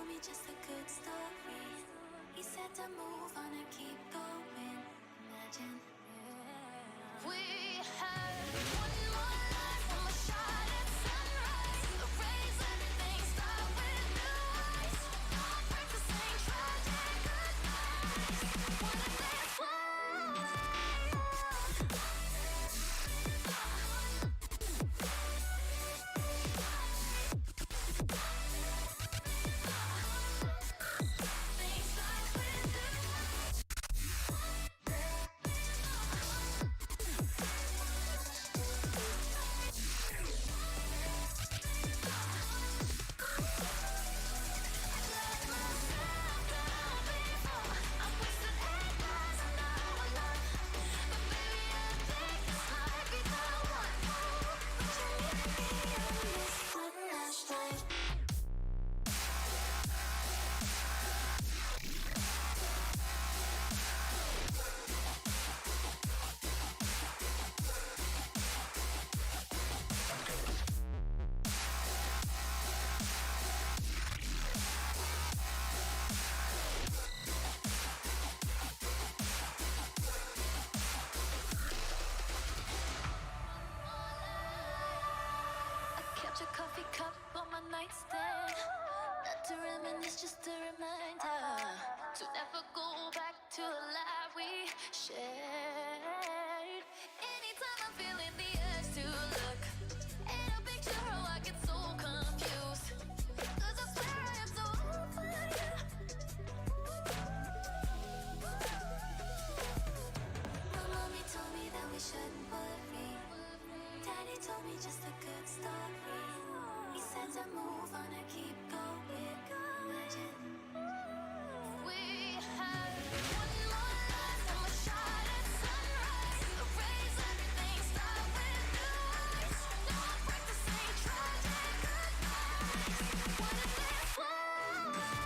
told me just a good story. He said to move on and keep going. Imagine we had one more life, one more shot at sunrise. Erase everything, start with new eyes. Don't break the same tragic goodbyes. Wanna dance one way. Kept a coffee cup on my nightstand. Not to reminisce, just a reminder to never go back to the life we shared. Anytime I'm feeling the urge to look at a picture, oh, I get so confused. 'Cause I swear I am so over you. My mommy told me that we shouldn't worry. Daddy told me just a good story. He said to move on and keep going. Imagine we had one more life, one more shot at sunrise. Erase everything, start with new eyes. Don't break the same tragic goodbyes. Wanna dance one way.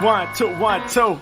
One, two,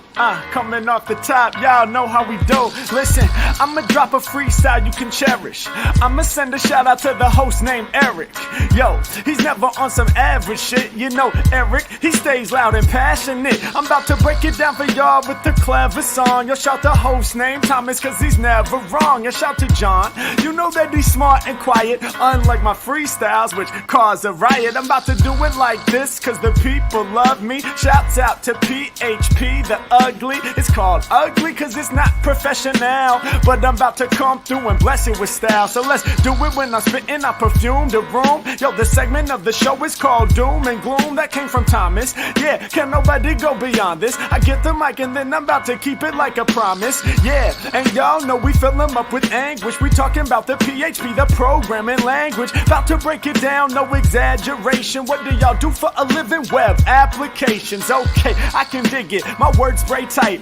coming off the top, y'all know how we do. Listen, I'ma drop a freestyle you can cherish. I'ma send a shout out to the host named Eric. Yo, he's never on some average shit. You know Eric, he stays loud and passionate. I'm about to break it down for y'all with the clever song. Yo, shout the host named Thomas, cause he's never wrong. Yo, shout to John, you know that he's smart and quiet, unlike my freestyles, which cause a riot. I'm about to do it like this, cause the people love me. Shouts out to PHP, the ugly. It's called ugly cause it's not professional, but I'm about to come through and bless it with style. So let's do it when I'm spitting, I perfume the room. Yo, the segment of the show is called Doom and Gloom. That came from Thomas. Yeah, can nobody go beyond this? I get the mic and then I'm about to keep it like a promise. Yeah, and y'all know we fill them up with anguish. We talking about the PHP, the programming language. About to break it down, no exaggeration. What do y'all do for a living? Web applications. Okay, I can dig it. My words spray tight.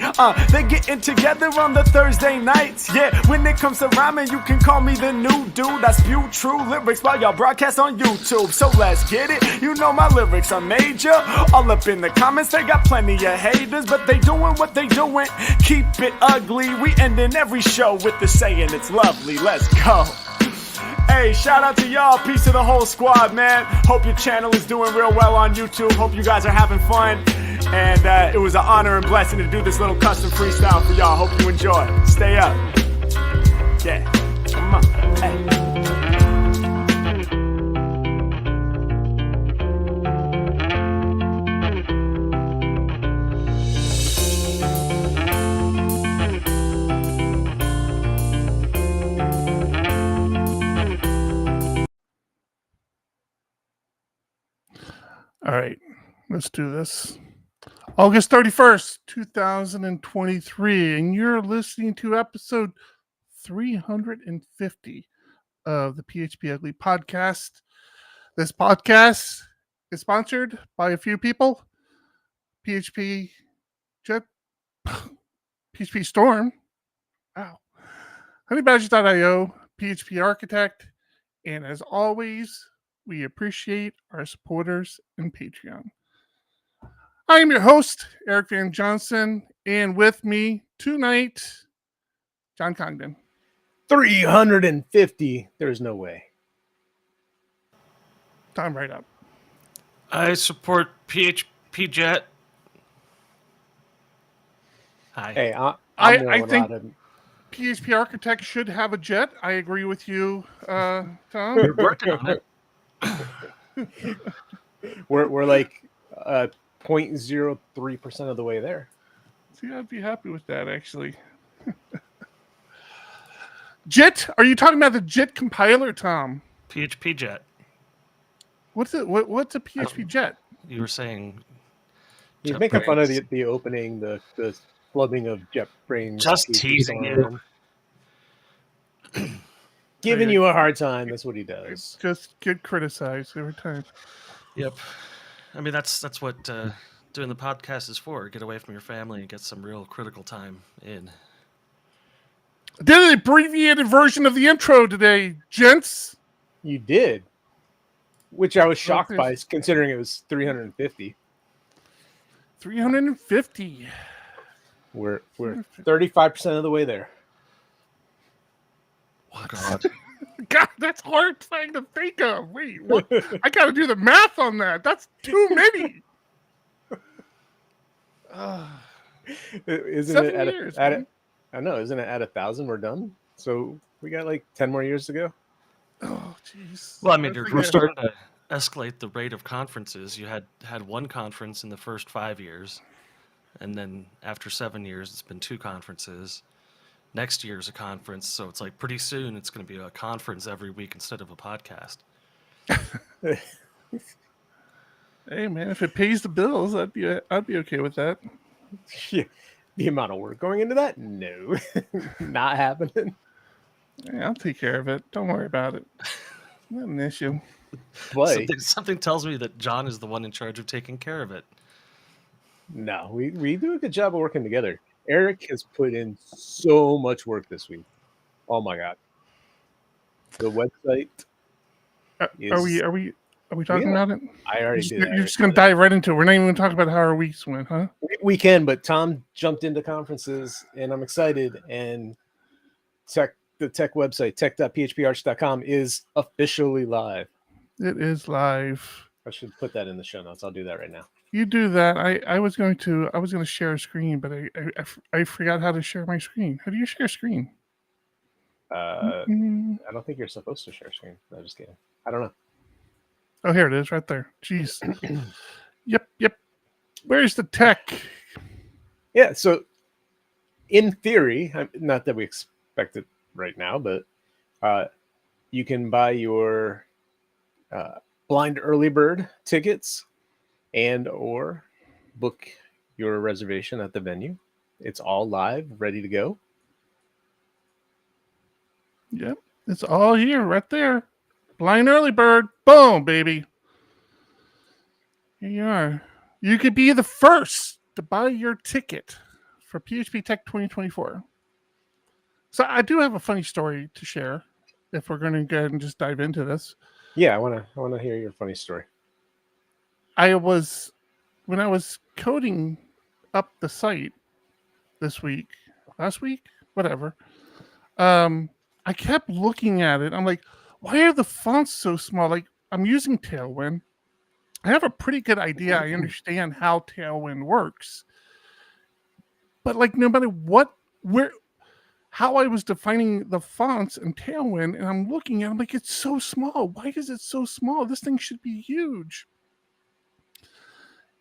They getting together on the Thursday nights. Yeah, when it comes to rhyming, you can call me the new dude. I spew true lyrics while y'all broadcast on YouTube. So let's get it. You know my lyrics are major. All up in the comments, they got plenty of haters, but they doing what they doing. Keep it ugly. We ending every show with the saying it's lovely. Let's go. Hey, shout out to y'all. Peace to the whole squad, man. Hope your channel is doing real well on YouTube. Hope you guys are having fun. And it was an honor and blessing to do this little custom freestyle for y'all. Hope you enjoy. Stay up. Yeah. Come on. Hey. All right, let's do this. August 31st, 2023, and you're listening to episode 350 of the PHP Ugly podcast. This podcast is sponsored by a few people. PHP PhpStorm, wow, honeybadger.io, PHP Architect, and as always, we appreciate our supporters in Patreon. I am your host, Eric Van Johnson, and with me tonight, John Congdon. 350. There's no way. Time right up. I support PHPJet. Hi. Hey, I think PHP Architect should have a jet. I agree with you, Tom. We're working on it. we're like 0.03% of the way there. See, I'd be happy with that, actually. JIT? Are you talking about the JIT compiler, Tom? PHPJet. What's it? What's a PHP jet? You were saying. He's making fun of the opening, the flubbing of JetBrains. Just teasing you. Giving you a hard time. That's what he does. Just get criticized every time. Yep. I mean, that's what doing the podcast is for. Get away from your family and get some real critical time in. I did an abbreviated version of the intro today, gents. You did. Which I was shocked by, considering it was 350. 350. We're 35% of the way there. Oh, God. God, that's hard thing to think of. Wait, what? I got to do the math on that. That's too many. Isn't 7 it years, I know, isn't it at 1,000 we're done? So we got like 10 more years to go. Oh, jeez. Well, I mean, we're starting to escalate the rate of conferences. You had one conference in the first 5 years, and then after 7 years, it's been 2 conferences. Next year's a conference, so it's like pretty soon it's going to be a conference every week instead of a podcast. Hey, man, if it pays the bills, I'd be okay with that. Yeah. The amount of work going into that? No, not happening. Yeah, I'll take care of it. Don't worry about it. Not an issue. But Something tells me that John is the one in charge of taking care of it. no, we do a good job of working together. Eric has put in so much work this week. Oh my God. The website. Are we talking about it? I already did. You're just going to dive right into it. We're not even going to talk about how our weeks went, huh? We can, but Tom jumped into conferences, and I'm excited. And the tech website, tech.phparch.com, is officially live. It is live. I should put that in the show notes. I'll do that right now. You do that. I was going to share a screen, but I forgot how to share my screen. How do you share a screen? I don't think you're supposed to share screen. No, just kidding. I don't know. Oh, here it is, right there. Jeez. Yep. Where's the tech? Yeah. So, in theory, not that we expect it right now, but you can buy your blind early bird tickets and or book your reservation at the venue. It's all live, ready to go. Yep. It's all here, right there. Blind early bird. Boom, baby. Here you are. You could be the first to buy your ticket for PHP Tech 2024. So I do have a funny story to share if we're going to go ahead and just dive into this. Yeah, I want to hear your funny story. When I was coding up the site last week, whatever, I kept looking at it. I'm like, why are the fonts so small? Like, I'm using Tailwind, I have a pretty good idea. I understand how Tailwind works, but like no matter how I was defining the fonts in Tailwind, and I'm looking at it, I'm like, it's so small. Why is it so small? This thing should be huge.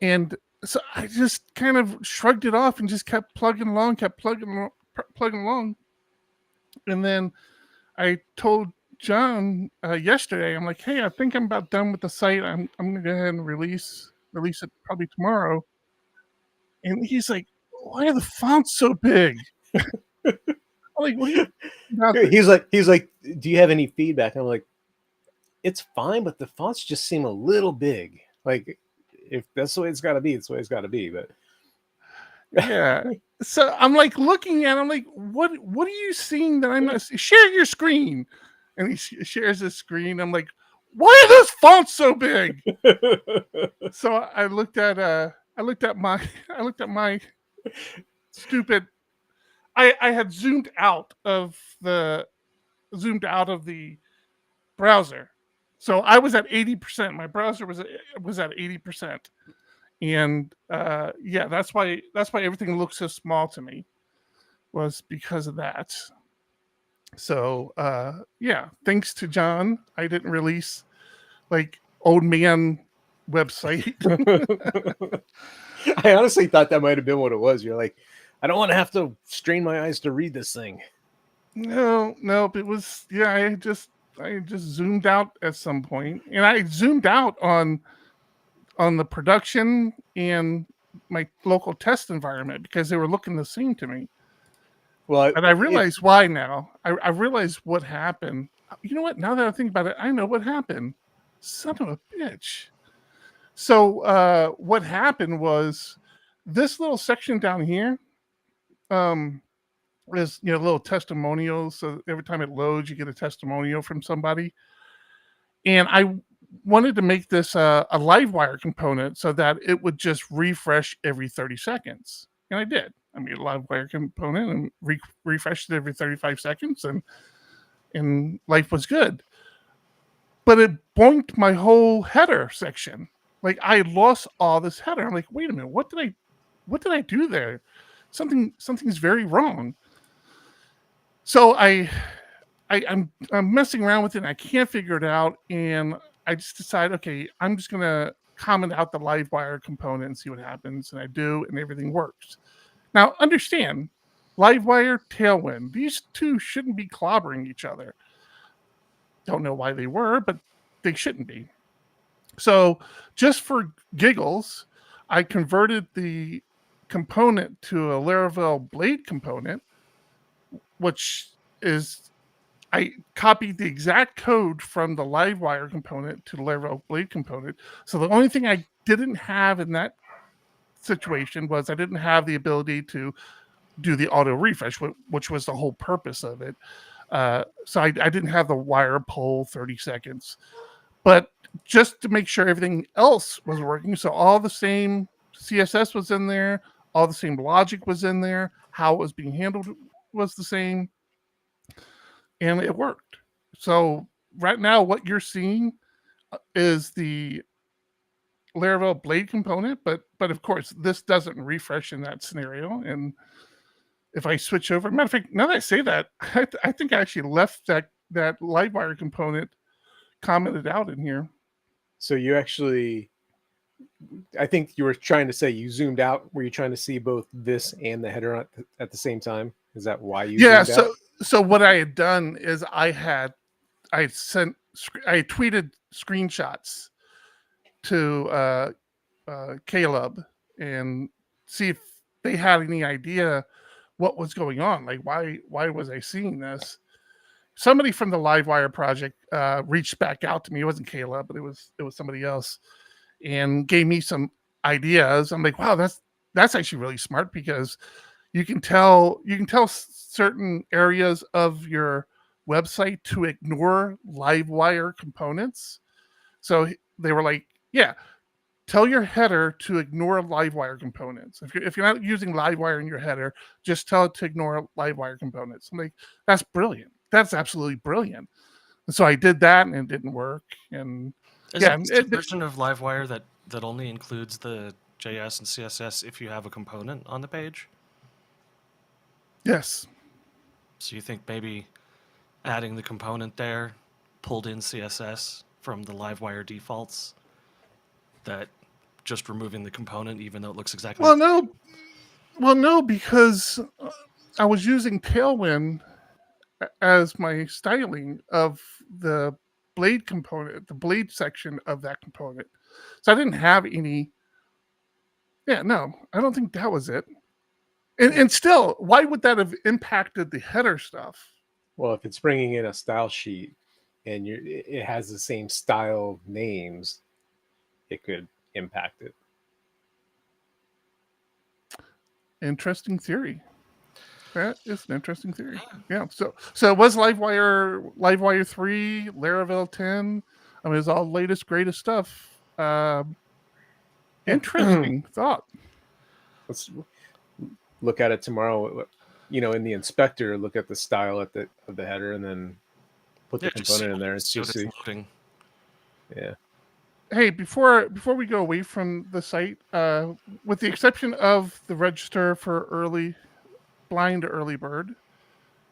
And so I just kind of shrugged it off and just kept plugging along. And then I told John yesterday, I'm like, hey, I think I'm about done with the site. I'm gonna go ahead and release it probably tomorrow. And he's like, why are the fonts so big? I'm like, what are you about He's like, do you have any feedback? I'm like, it's fine, but the fonts just seem a little big. Like, if that's the way it's got to be, it's the way it's got to be. But yeah. So I'm like looking at, I'm like, what are you seeing that I'm not seeing? Share your screen. And he shares his screen. I'm like, why are those fonts so big? So I looked at my stupid. I had zoomed out of the browser, so I was at 80%. My browser was at 80%, and yeah, that's why everything looks so small to me, was because of that. So yeah, thanks to John, I didn't release like old man website. I honestly thought that might have been what it was. You're like, I don't want to have to strain my eyes to read this thing. No, it was, yeah, I just zoomed out at some point, and I zoomed out on the production and my local test environment because they were looking the same to me. Well, and I realize why now. I realize what happened. You know what? Now that I think about it, I know what happened. Son of a bitch. So what happened was this little section down here is, little testimonials. So every time it loads, you get a testimonial from somebody. And I wanted to make this a Livewire component so that it would just refresh every 30 seconds. And I did. I made a Livewire component and refreshed it every 35 seconds, and life was good. But it boinked my whole header section. Like, I lost all this header. I'm like, wait a minute, what did I do there? Something's very wrong. So I'm messing around with it and I can't figure it out, and I just decide, okay, I'm just gonna comment out the Livewire component and see what happens, and I do, and everything works. Now understand, Livewire, Tailwind, these two shouldn't be clobbering each other. Don't know why they were, but they shouldn't be. So just for giggles, I converted the component to a Laravel Blade component, which is, I copied the exact code from the Livewire component to the Laravel Blade component. So the only thing I didn't have in that situation was I didn't have the ability to do the auto refresh, which was the whole purpose of it. So I didn't have the wire pull 30 seconds. But just to make sure everything else was working, so all the same CSS was in there, all the same logic was in there, how it was being handled was the same, and it worked. So right now what you're seeing is the Laravel Blade component, but of course this doesn't refresh in that scenario. And if I switch over, matter of fact, now that I say that, I think I actually left that Livewire component commented out in here. So you actually, I think you were trying to say you zoomed out. Were you trying to see both this and the header at the same time? Is that why you zoomed out? So what I had done is I tweeted screenshots to Caleb and see if they had any idea what was going on. Like, why was I seeing this? Somebody from the Livewire project reached back out to me. It wasn't Caleb, but it was somebody else, and gave me some ideas. I'm like, wow, that's actually really smart, because you can tell certain areas of your website to ignore Livewire components. So they were like, yeah, tell your header to ignore Livewire components. If you're not using Livewire in your header, just tell it to ignore Livewire components. I'm like, that's brilliant. That's absolutely brilliant. And so I did that, and it didn't work. And Is Yeah, it just a version of Livewire that only includes the JS and CSS if you have a component on the page? yes. So you think maybe adding the component there pulled in CSS from the Livewire defaults, that just removing the component even though it looks exactly Well, no, because I was using Tailwind as my styling of the blade component, the blade section of that component. So I didn't have any. Yeah, no, I don't think that was it. And still, why would that have impacted the header stuff? Well, if it's bringing in a style sheet and it has the same style names, it could impact it. Interesting theory. That is an interesting theory. Yeah. So it was Livewire 3, Laravel 10. I mean, it's all latest, greatest stuff. Interesting thought. Let's look at it tomorrow. In the inspector, look at the style of the header, and then put the component in there and just see. Loading. Yeah. Hey, before we go away from the site, with the exception of the register for blind early bird,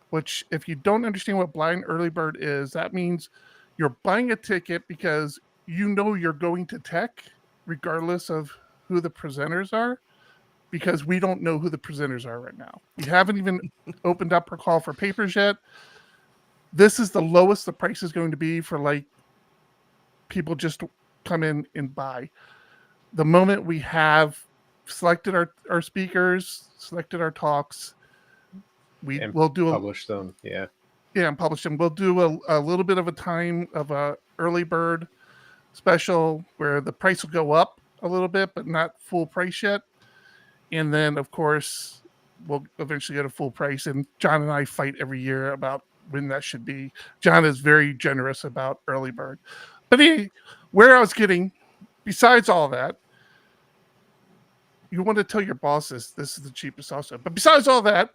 which if you don't understand what blind early bird is, that means you're buying a ticket because you know you're going to tech regardless of who the presenters are, because we don't know who the presenters are right now. We haven't even opened up our call for papers yet. This is the lowest the price is going to be for like people just come in and buy. The moment we have selected our speakers, selected our talks, we'll do publish them. Yeah, and publish them. We'll do a little bit of a time of a early bird special where the price will go up a little bit, but not full price yet. And then, of course, we'll eventually get a full price. And John and I fight every year about when that should be. John is very generous about early bird. But where I was getting, besides all that, you want to tell your bosses this is the cheapest also. But besides all that,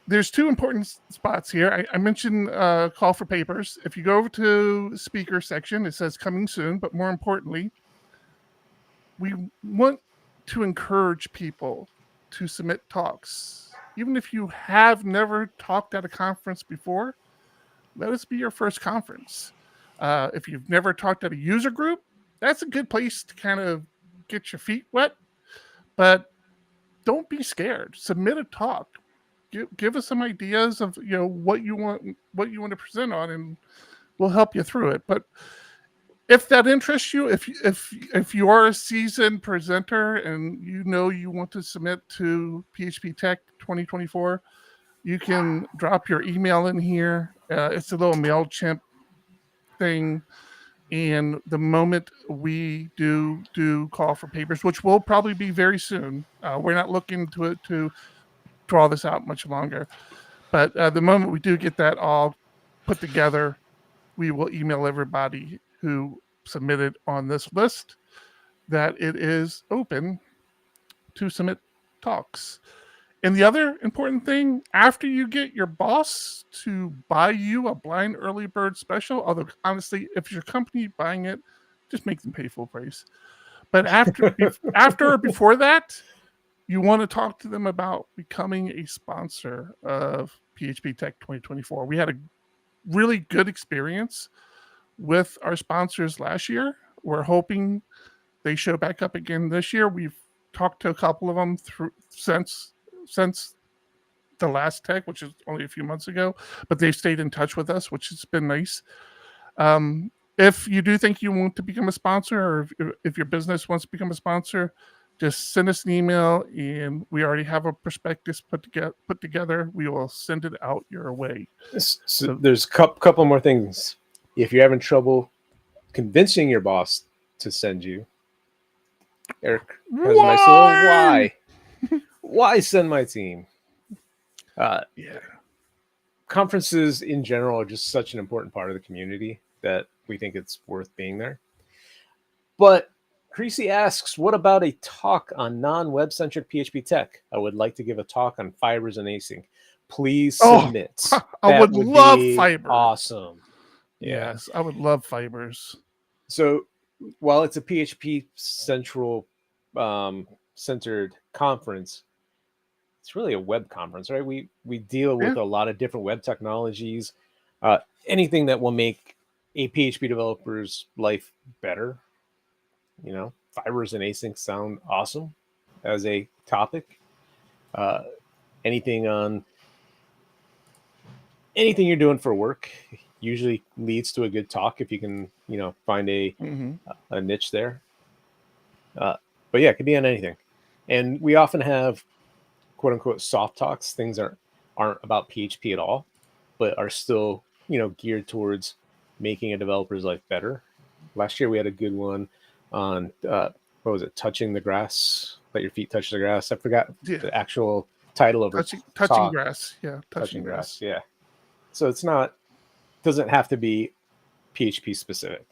there's two important spots here. I mentioned call for papers. If you go over to speaker section, it says coming soon. But more importantly, we want to encourage people to submit talks. Even if you have never talked at a conference before, let us be your first conference. If you've never talked at a user group, that's a good place to kind of get your feet wet. But don't be scared. Submit a talk. Give us some ideas of what you want to present on, and we'll help you through it. But if that interests you, if you are a seasoned presenter and you want to submit to PHP Tech 2024, you can drop your email in here. It's a little MailChimp thing. And the moment we do call for papers, which will probably be very soon, we're not looking to draw this out much longer. But the moment we do get that all put together, we will email everybody who submitted on this list that it is open to submit talks. And the other important thing, after you get your boss to buy you a blind early bird special, although honestly, if your company buying it, just make them pay full price. But after or before that, you want to talk to them about becoming a sponsor of PHP Tech 2024. We had a really good experience with our sponsors last year. We're hoping they show back up again this year. We've talked to a couple of them since the last tech, which is only a few months ago, but they've stayed in touch with us, which has been nice. If you do think you want to become a sponsor, or if your business wants to become a sponsor, just send us an email, and we already have a prospectus put together. We will send it out your way. So there's a couple more things. If you're having trouble convincing your boss to send you, Eric has a nice little why. Why send my team? Conferences in general are just such an important part of the community that we think it's worth being there. But Creasy asks, what about a talk on non-web-centric PHP tech? I would like to give a talk on fibers and async. Please submit. I would love fibers. Awesome. Yes, I would love fibers. So while it's a PHP central centered conference, it's really a web conference, right? We deal with a lot of different web technologies, anything that will make a PHP developer's life better. You know, fibers and async sound awesome as a topic. Anything you're doing for work usually leads to a good talk if you can, find a niche there. But yeah, it could be on anything. And we often have quote unquote soft talks, things that aren't about PHP at all, but are still, geared towards making a developer's life better. Last year we had a good one on what was it, touching the grass, let your feet touch the grass. I forgot the actual title of touching talk. grass. Yeah, touching grass. Yeah. So doesn't have to be PHP specific.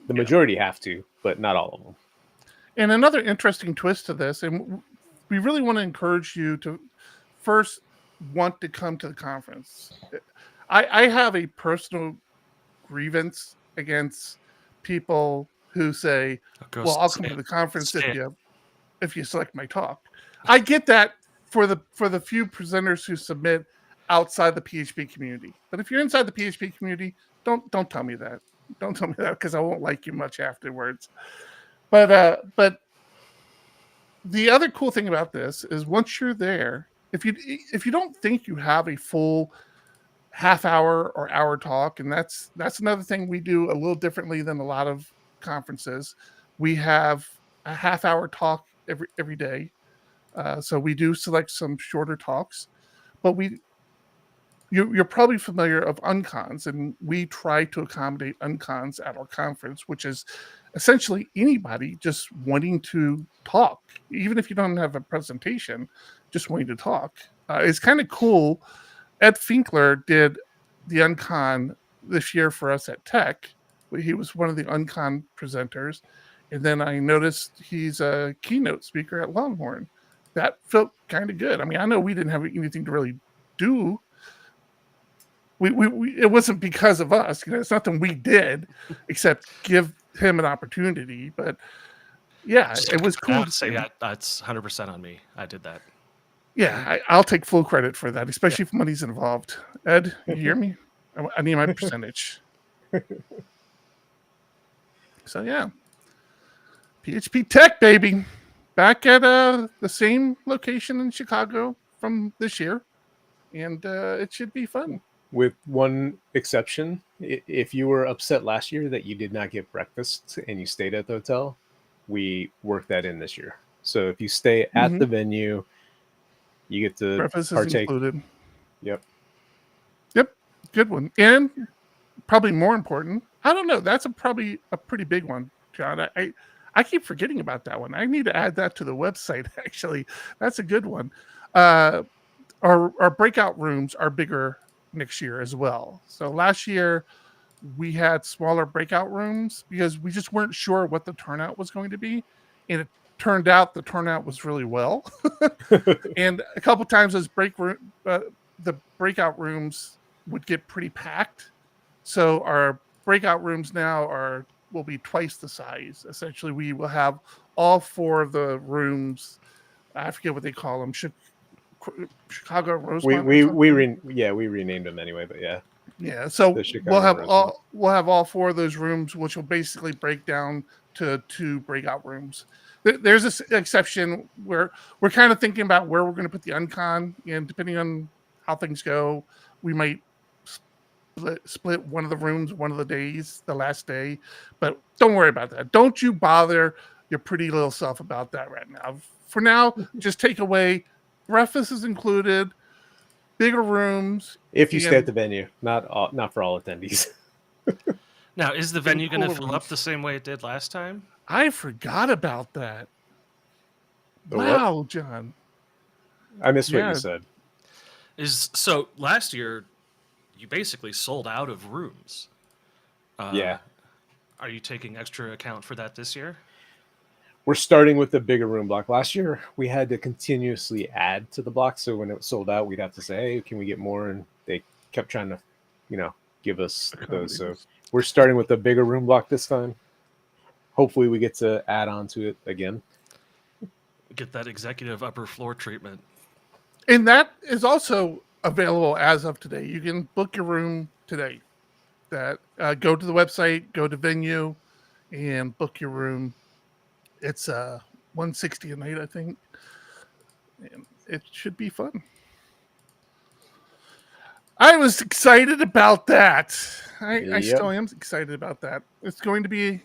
The majority have to, but not all of them. And another interesting twist to this, and we really want to encourage you to first want to come to the conference. I have a personal grievance against people who say, well, I'll come to the conference if you select my talk. I get that for the few presenters who submit outside the PHP community. But if you're inside the PHP community, don't tell me that. Don't tell me that, because I won't like you much afterwards. But the other cool thing about this is once you're there, if you don't think you have a full half hour or hour talk, and that's another thing we do a little differently than a lot of conferences. We have a half hour talk every day. So we do select some shorter talks, but you're probably familiar of uncons, and we try to accommodate uncons at our conference, which is essentially anybody just wanting to talk, even if you don't have a presentation, just wanting to talk. It's kind of cool. Ed Finkler did the uncon this year for us at Tech. He was one of the uncon presenters. And then I noticed he's a keynote speaker at Longhorn. That felt kind of good. I mean, I know we didn't have anything to really do. We it wasn't because of us. It's nothing we did except give him an opportunity. But yeah, it was cool. To say that that's 100% on me. I did that. Yeah, I'll take full credit for that, especially if money's involved. Ed, you hear me? I need my percentage. So yeah, PHP Tech, baby, back at the same location in Chicago from this year, and it should be fun. With one exception, if you were upset last year that you did not get breakfast and you stayed at the hotel, we worked that in this year. So if you stay at the venue, you get to breakfast partake. Is included. Yep. Good one. And probably more important, I don't know, that's probably a pretty big one, John. I keep forgetting about that one. I need to add that to the website, actually. That's a good one. Our breakout rooms are bigger next year as well. So last year we had smaller breakout rooms because we just weren't sure what the turnout was going to be. And it turned out the turnout was really well. And a couple times those the breakout rooms would get pretty packed. So our breakout rooms now will be twice the size. Essentially, we will have all four of the rooms. I forget what they call them. Chicago Rosemont. We renamed them anyway, but yeah. Yeah, so we'll have all four of those rooms, which will basically break down to 2 breakout rooms. There's this exception where we're kind of thinking about where we're going to put the uncon, and depending on how things go, we might split one of the rooms one of the days, the last day. But don't worry about that. Don't you bother your pretty little self about that right now. For now, just take away breakfast is included, bigger rooms. If you stay at the venue, not for all attendees. Now, is the venue going to fill up the same way it did last time? I forgot about that. Wow, what? John. I missed what you said. So last year, you basically sold out of rooms. Yeah. Are you taking extra account for that this year? We're starting with the bigger room block. Last year, we had to continuously add to the block. So when it was sold out, we'd have to say, hey, can we get more? And they kept trying to, give us those. So we're starting with the bigger room block this time. hopefully we get to add on to it again. Get that executive upper floor treatment. And that is also available as of today. You can book your room today. That go to the website, go to venue, and book your room. It's $160 a night, I think. And it should be fun. I was excited about that. I still am excited about that. It's going to be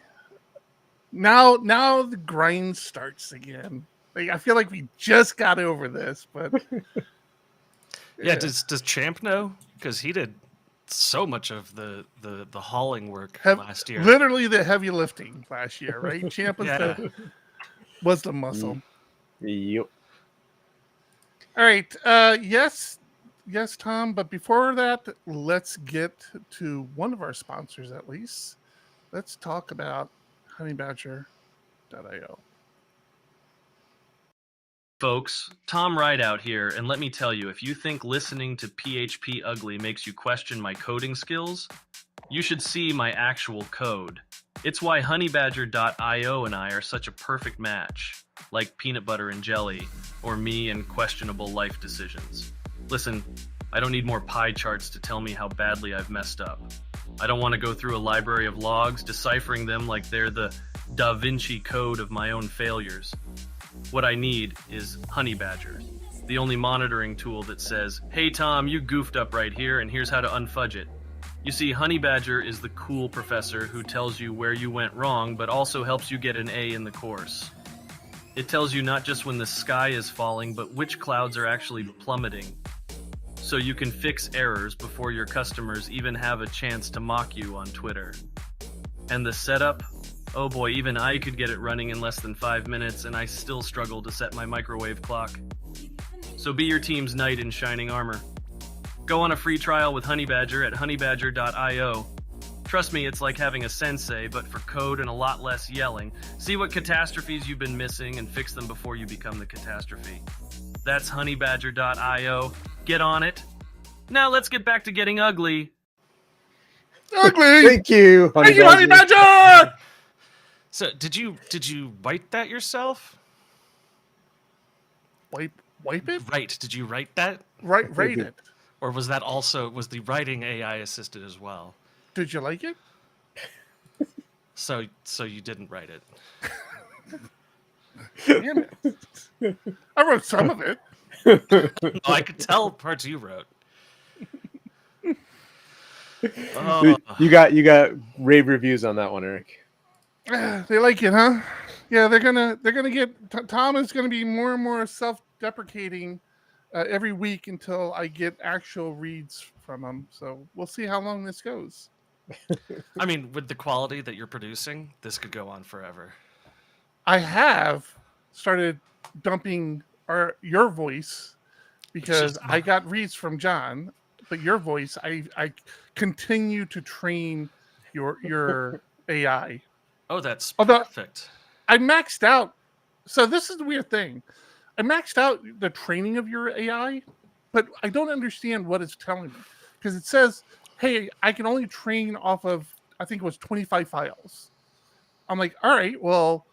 now the grind starts again. Like, I feel like we just got over this, but yeah. Does Champ know? Because he did so much of the hauling work last year. Literally the heavy lifting last year, right? Champ was, Yeah. was the muscle. Yep. All right. Yes, Tom. But before that, let's get to one of our sponsors at least. Let's talk about honeybadger.io. Folks, Tom Rideout here, and let me tell you, if you think listening to PHP Ugly makes you question my coding skills, you should see my actual code. It's why honeybadger.io and I are such a perfect match, like peanut butter and jelly, or me and questionable life decisions. Listen, I don't need more pie charts to tell me how badly I've messed up. I don't want to go through a library of logs, deciphering them like they're the Da Vinci Code of my own failures. What I need is Honeybadger, the only monitoring tool that says, "Hey Tom, you goofed up right here, and here's how to unfudge it." You see, Honeybadger is the cool professor who tells you where you went wrong, but also helps you get an A in the course. It tells you not just when the sky is falling, but which clouds are actually plummeting, so you can fix errors before your customers even have a chance to mock you on Twitter. And the setup? Oh boy, even I could get it running in less than 5 minutes, and I still struggle to set my microwave clock. So be your team's knight in shining armor. Go on a free trial with Honeybadger at honeybadger.io. Trust me, it's like having a sensei, but for code and a lot less yelling. See what catastrophes you've been missing and fix them before you become the catastrophe. That's honeybadger.io. Get on it. Now let's get back to getting ugly. Ugly! Thank you, Thank you, Honeybadger! So did you write that yourself? Wipe it? Right. Did you write that? Write it. Or was the writing AI assisted as well? Did you like it? So you didn't write it. Damn it. I wrote some of it. No, I could tell parts you wrote. You got rave reviews on that one, Eric. They like it, huh? Yeah, they're gonna get. Tom is gonna be more and more self-deprecating every week until I get actual reads from him. So we'll see how long this goes. I mean, with the quality that you're producing, this could go on forever. I have started dumping your voice because I got reads from John, but your voice, I continue to train your AI. Oh, that's Although perfect. I maxed out. So this is the weird thing. I maxed out the training of your AI, but I don't understand what it's telling me because it says, "Hey, I can only train off of, I think it was 25 files." I'm like, all right, well,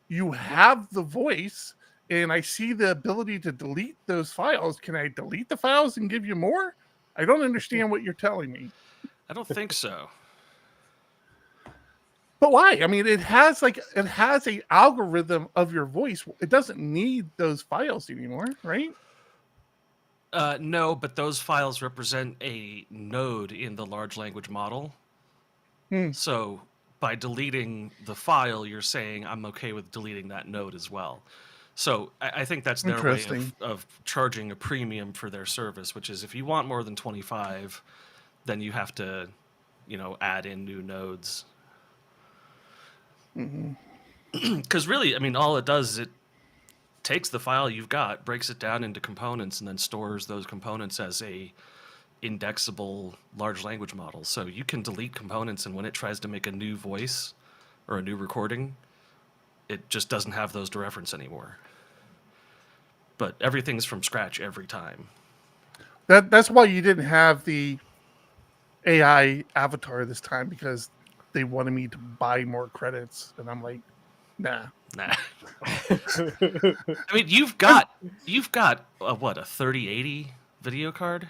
you have the voice and I see the ability to delete those files. Can I delete the files and give you more? I don't understand what you're telling me. I don't think so. But why? I mean, it has a algorithm of your voice. It doesn't need those files anymore, right? No, but those files represent a node in the large language model. So by deleting the file, you're saying I'm okay with deleting that node as well. So I think that's their way of charging a premium for their service, which is if you want more than 25, then you have to, add in new nodes. Because really, I mean, all it does is it takes the file you've got, breaks it down into components, and then stores those components as a indexable large language model. So you can delete components, and when it tries to make a new voice or a new recording, it just doesn't have those to reference anymore. But everything's from scratch every time. That's why you didn't have the AI avatar this time, because they wanted me to buy more credits, and I'm like, Nah. Nah. I mean, you've got what, a 3080 video card?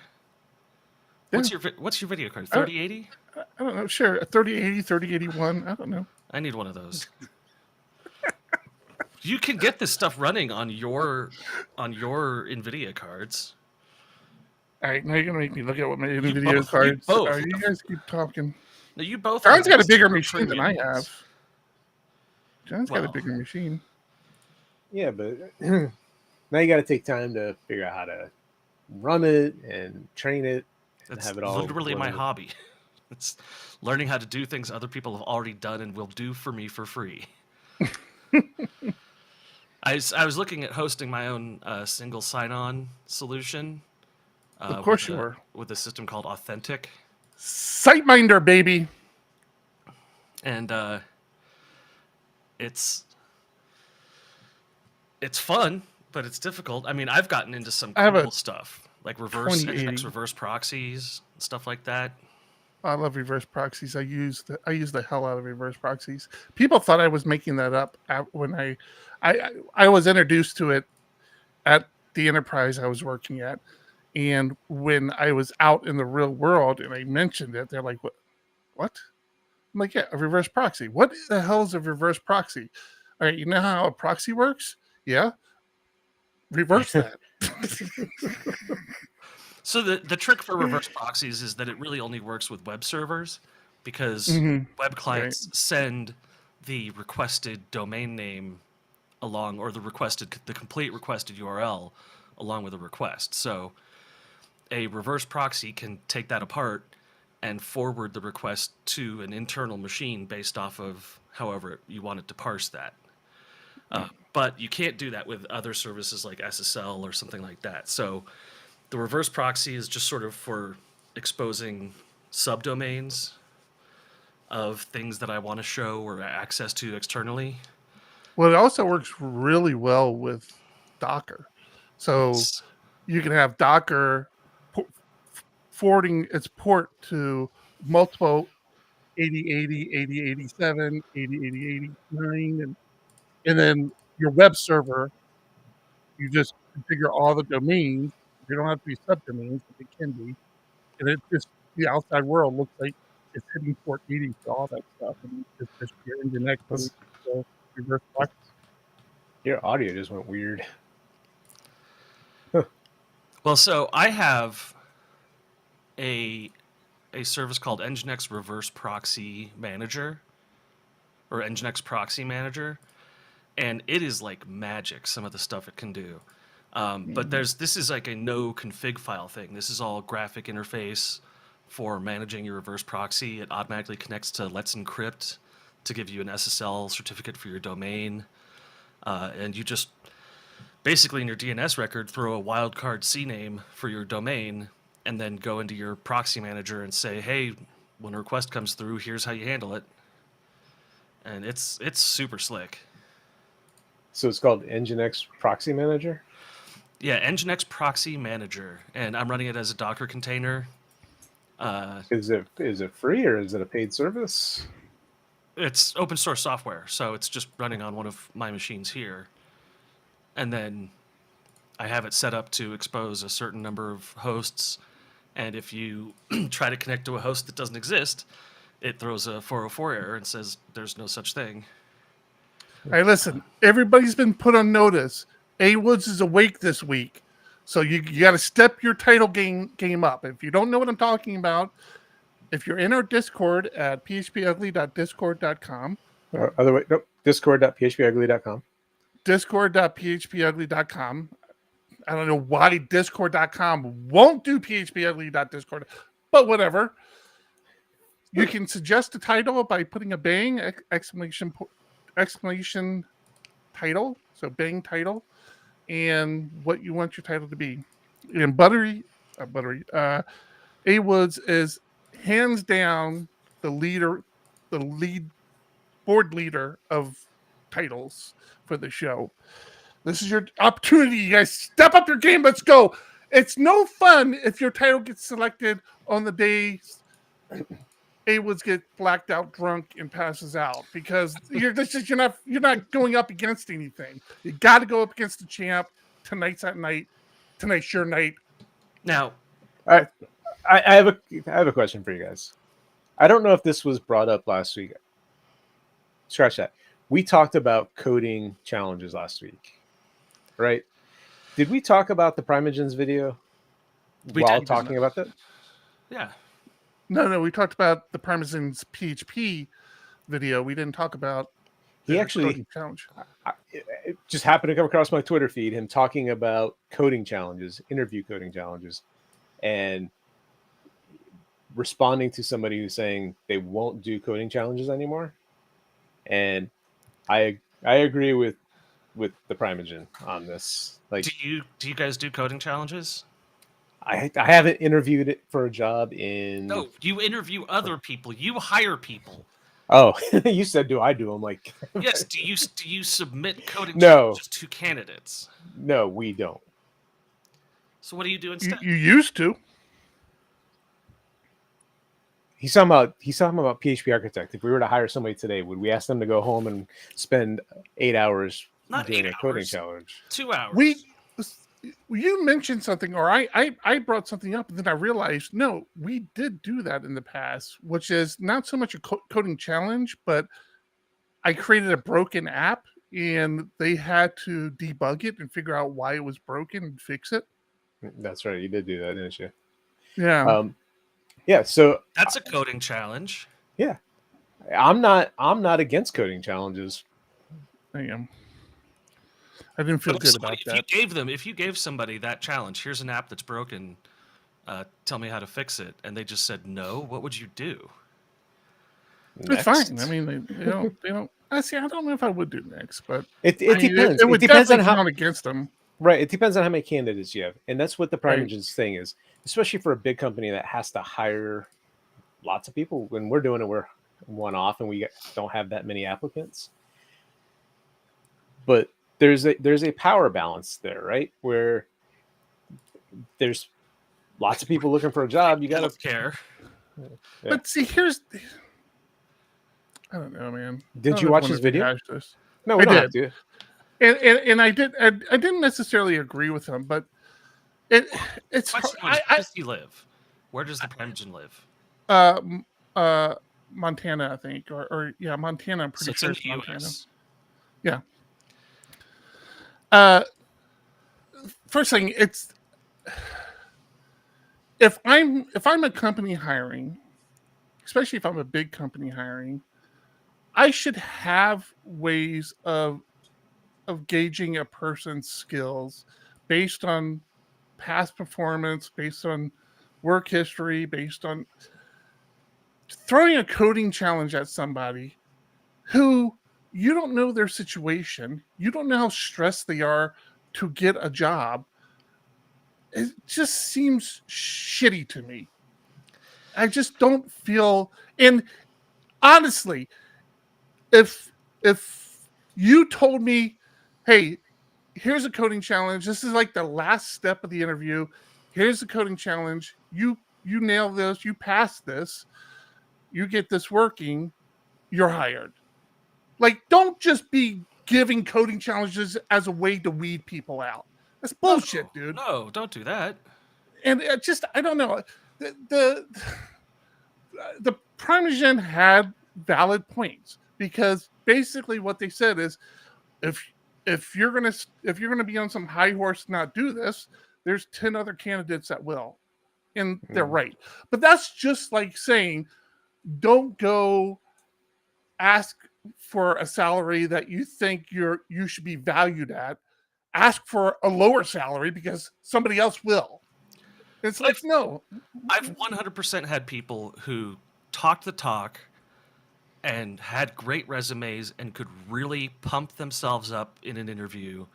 What's Yeah. your video card? 3080? I don't know. Sure. 3080, 3081. I don't know. I need one of those. You can get this stuff running on your NVIDIA cards. All right. Now you're going to make me look at what my NVIDIA both- you cards both. are. You guys keep talking. No, you both. John's have got a bigger super machine than I premium have. ones. John's got a Well. bigger machine. Yeah, but now you got to take time to figure out how to run it and train it and That's have it all. literally my running. hobby. It's learning how to do things other people have already done and will do for me for free. I was looking at hosting my own single sign-on solution. Of course with you a- were. With a system called Authentic. Sightminder, baby. And it's fun, but it's difficult. I mean, I've gotten into some I have a cool stuff like reverse 2080. reverse proxies, stuff like that. I love reverse proxies. I use the hell out of reverse proxies. People thought I was making that up when I was introduced to it at the enterprise I was working at, and when I was out in the real world and I mentioned it, they're like, "What?" I'm like, "Yeah, a reverse proxy. What the hell is a reverse proxy? All right, you know how a proxy works? Yeah, reverse that." So the trick for reverse proxies is that it really only works with web servers because Mhm. web clients send the requested domain name along, or the complete requested URL along with a request. So a reverse proxy can take that apart and forward the request to an internal machine based off of however you want it to parse that. But you can't do that with other services like SSL or something like that. So the reverse proxy is just sort of for exposing subdomains of things that I want to show or access to externally. Well, it also works really well with Docker. So It's- you can have Docker forwarding its port to multiple 8080, 8087, 8080, and then your web server, you just configure all the domains. They don't have to be subdomains, but they can be. And it just, the outside world looks like it's hitting port 80 for all that stuff. And it's just your Nginx, so reverse proxy. Your audio just went weird. Well, so I have a service called Nginx Reverse Proxy Manager, or Nginx Proxy Manager, and it is like magic, some of the stuff it can do. But this is like a no config file thing. This is all graphic interface for managing your reverse proxy. It automatically connects to Let's Encrypt to give you an SSL certificate for your domain. And you just basically in your DNS record throw a wildcard CNAME for your domain and then go into your proxy manager and say, hey, when a request comes through, here's how you handle it. And it's super slick. So it's called Nginx Proxy Manager? Yeah, Nginx Proxy Manager, and I'm running it as a Docker container. Is it free or is it a paid service? It's open source software, so it's just running on one of my machines here. And then I have it set up to expose a certain number of hosts, and if you try to connect to a host that doesn't exist, it throws a 404 error and says there's no such thing. Hey, listen, everybody's been put on notice. A Woods is awake this week. So you got to step your title game up. If you don't know what I'm talking about, if you're in our Discord at phpugly.discord.com, Discord.phpugly.com. discord.phpugly.com. I don't know why discord.com won't do phpugly.discord, but whatever. You can suggest a title by putting a bang exclamation title, so bang title, and what you want your title to be. And A Woods is hands down the board leader of titles for the show. This is your opportunity, you guys. Step up your game. Let's go. It's no fun if your title gets selected on the day A-Woods get blacked out drunk and passes out because you're not going up against anything. You got to go up against the champ. Tonight's that night. Tonight's your night. Now, All right, I have a question for you guys. I don't know if this was brought up last week. Scratch that. We talked about coding challenges last week, right? Did we talk about the Primogens video while talking about that? yeah. No, we talked about the Primogens PHP video. We didn't talk about He the actually coding challenge. it just happened to come across my Twitter feed, him talking about coding challenges, interview coding challenges, and responding to somebody who's saying they won't do coding challenges anymore. And I agree with the Primogen on this. Like, Do you guys do coding challenges? I haven't interviewed it for a job in. No, you interview other people. You hire people. Oh, you said, do I do? I'm like, Yes. Do you submit coding No. challenges to candidates? no, we don't. So what do you do instead? You used to. He's talking about PHP Architect. If we were to hire somebody today, would we ask them to go home and spend 8 hours Not doing 8 a coding hours. challenge? 2 hours. You mentioned something, or I brought something up, and then I realized, no, we did do that in the past, which is not so much a coding challenge, but I created a broken app, and they had to debug it and figure out why it was broken and fix it. That's right. You did do that, didn't you? Yeah. Yeah. So That's a coding challenge. yeah, I'm not against coding challenges. I am. I didn't feel But good about that. If you gave somebody that challenge, here's an app that's broken, tell me how to fix it, and they just said no, what would you do? It's fine. I mean, they don't. I don't know if I would do next, but It I mean, depends. It would depends on definitely how count against them. right. It depends on how many candidates you have, and that's what the Right. Primogens thing is, especially for a big company that has to hire lots of people. When we're doing it, we're one off, and we don't have that many applicants. But there's a power balance there, right? Where there's lots of people looking for a job. You got to care. Yeah. But see, I don't know, man. Did you watch his video? No, we I don't have did. to. And I did. I didn't necessarily agree with him, but it's. Question was, where does he live? Where does the Primogen live? Montana, I think, or yeah, Montana. I'm pretty sure it's it's in the Montana. US. Yeah. First thing, it's if I'm a company hiring, especially if I'm a big company hiring, I should have ways of gauging a person's skills based on past performance, based on work history, based on throwing a coding challenge at somebody who you don't know their situation. You don't know how stressed they are to get a job. It just seems shitty to me. I just don't feel. And honestly, if you told me, hey, here's a coding challenge. This is like the last step of the interview. Here's the coding challenge. You nail this. You pass this. You get this working. You're hired. Like, don't just be giving coding challenges as a way to weed people out. That's bullshit, dude. No, don't do that. And it just, I don't know. The Primogen had valid points because basically what they said is, if you're gonna be on some high horse and not do this, there's 10 other candidates that will, and they're right. But that's just like saying, don't go ask for a salary that you think you should be valued at. Ask for a lower salary because somebody else will. It's like, no. I've 100% had people who talked the talk and had great resumes and could really pump themselves up in an interview,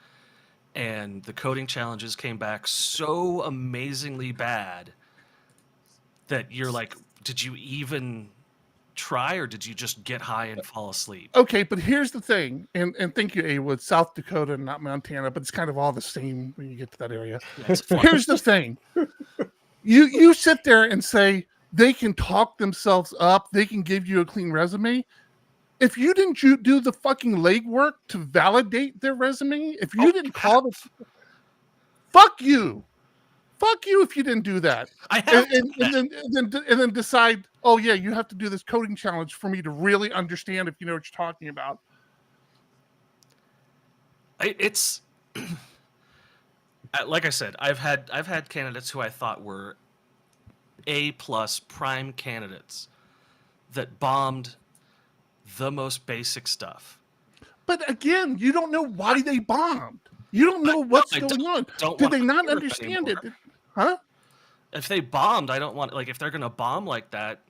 and the coding challenges came back so amazingly bad that you're like, did you even try, or did you just get high and fall asleep? Okay, but here's the thing, and thank you, A-Wood, South Dakota, not Montana, but it's kind of all the same when you get to that area. It's fun. Here's the thing. You sit there and say, they can talk themselves up. They can give you a clean resume. If you didn't do the fucking legwork to validate their resume, if you didn't call them, fuck you if you didn't do that. I have And then decide, oh yeah, you have to do this coding challenge for me to really understand if you know what you're talking about. It's like I said, I've had candidates who I thought were A+ prime candidates that bombed the most basic stuff. But again, you don't know why they bombed. You don't know what's going on. Did they not understand it? Huh? If they bombed, I don't want, like, if they're gonna bomb like that.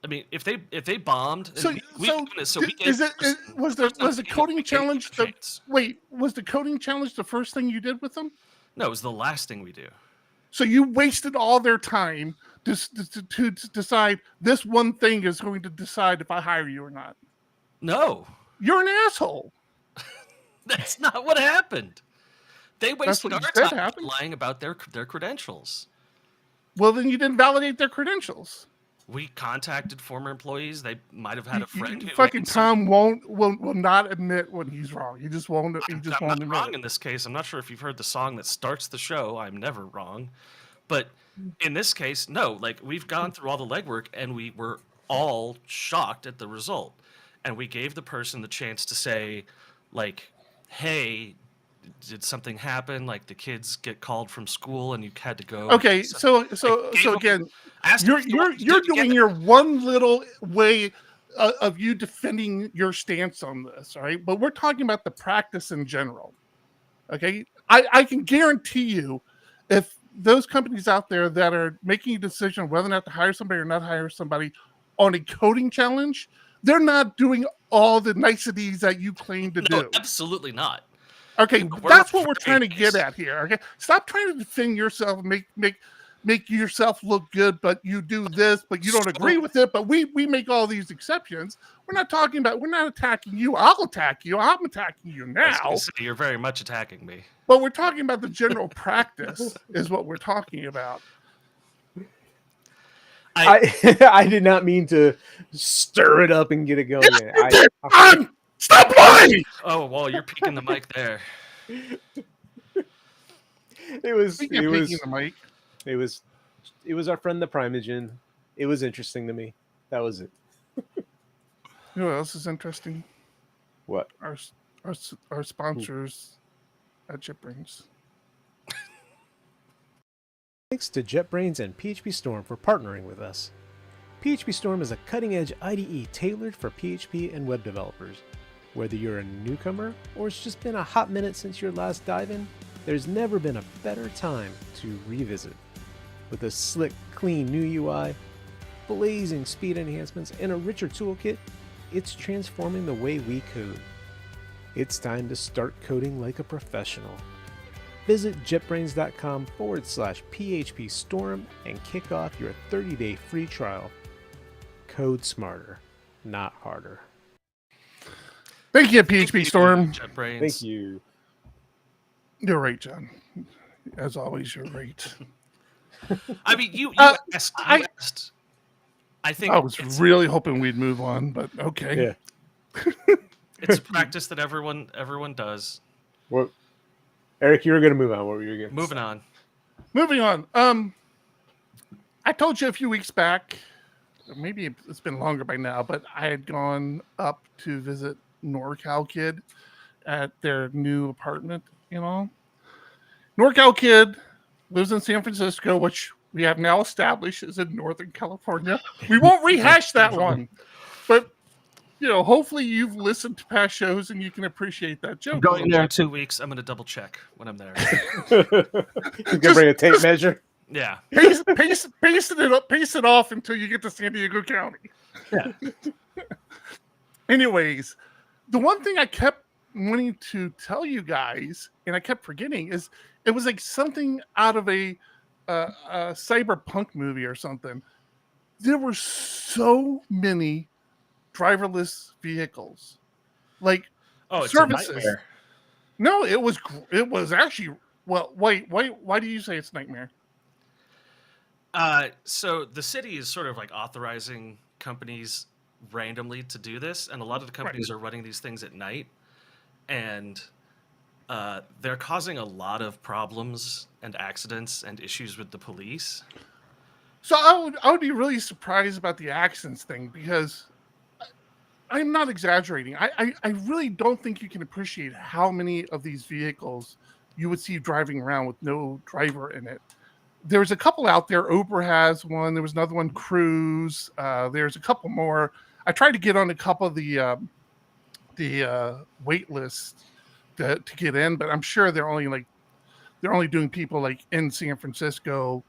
I mean, if they bombed, was the coding challenge was the coding challenge the first thing you did with them? No, it was the last thing we do. So you wasted all their time to decide this one thing is going to decide if I hire you or not. No. You're an asshole. That's not what happened. They wasted our time lying about their credentials. Well, then you didn't validate their credentials. We contacted former employees. They might have had a friend. Fucking Tom will not admit when he's wrong. He just won't. I'm not wrong in this case. I'm not sure if you've heard the song that starts the show. I'm never wrong, but in this case, no. Like, we've gone through all the legwork, and we were all shocked at the result. And we gave the person the chance to say, like, "Hey, did something happen? Like, the kids get called from school, and you had to go." Okay, so again, you're doing your one little way of you defending your stance on this, all right? But we're talking about the practice in general. Okay, I can guarantee you, if those companies out there that are making a decision whether or not to hire somebody or not hire somebody on a coding challenge, they're not doing all the niceties that you claim to do. Absolutely not. Okay, that's what we're trying to get at here. Okay, stop trying to defend yourself, make yourself look good, but you do this, but you don't agree with it. But we make all these exceptions. We're not attacking you. I'll attack you. I'm attacking you now. You're very much attacking me. But we're talking about the general practice is what we're talking about. I did not mean to stir it up and get it going. Stop lying! Oh, well, you're peeking the mic there. It was the mic. It was our friend the Primogen. It was interesting to me. That was it. Who else is interesting? What? Our sponsors at JetBrains. Thanks to JetBrains and PhpStorm for partnering with us. PhpStorm is a cutting-edge IDE tailored for PHP and web developers. Whether you're a newcomer or it's just been a hot minute since your last dive-in, there's never been a better time to revisit. With a slick, clean new UI, blazing speed enhancements, and a richer toolkit, it's transforming the way we code. It's time to start coding like a professional. Visit jetbrains.com/PhpStorm and kick off your 30-day free trial. Code smarter, not harder. Thank you, PhpStorm. JetBrains. Thank you. You're right, John. As always, you're right. I mean, you asked. I think I was really hoping we'd move on, but okay. Yeah. It's a practice that everyone does. What? Eric, you were going to move on. What were you going to Moving on. Moving on. I told you a few weeks back, maybe it's been longer by now, but I had gone up to visit NorCal Kid at their new apartment, you know. NorCal Kid lives in San Francisco, which we have now established is in Northern California. We won't rehash that one. But, you know, hopefully you've listened to past shows and you can appreciate that joke. I'm going there in 2 weeks. I'm going to double check when I'm there. You're going to bring a tape measure? Yeah. Pace it off until you get to San Diego County. Yeah. Anyways, the one thing I kept wanting to tell you guys, and I kept forgetting, is it was like something out of a cyberpunk movie or something. There were so many driverless vehicles, like it's services. a nightmare. No, it was actually. Well, wait. Why do you say it's nightmare? So the city is sort of like authorizing companies randomly to do this, and a lot of the companies are running these things at night, and they're causing a lot of problems and accidents and issues with the police. So I would be really surprised about the accidents thing, because I'm not exaggerating. I really don't think you can appreciate how many of these vehicles you would see driving around with no driver in it. There's a couple out there. Uber has one. There was another one, Cruise. There's a couple more. I tried to get on a couple of the wait list to get in, but I'm sure they're only doing people like in San Francisco,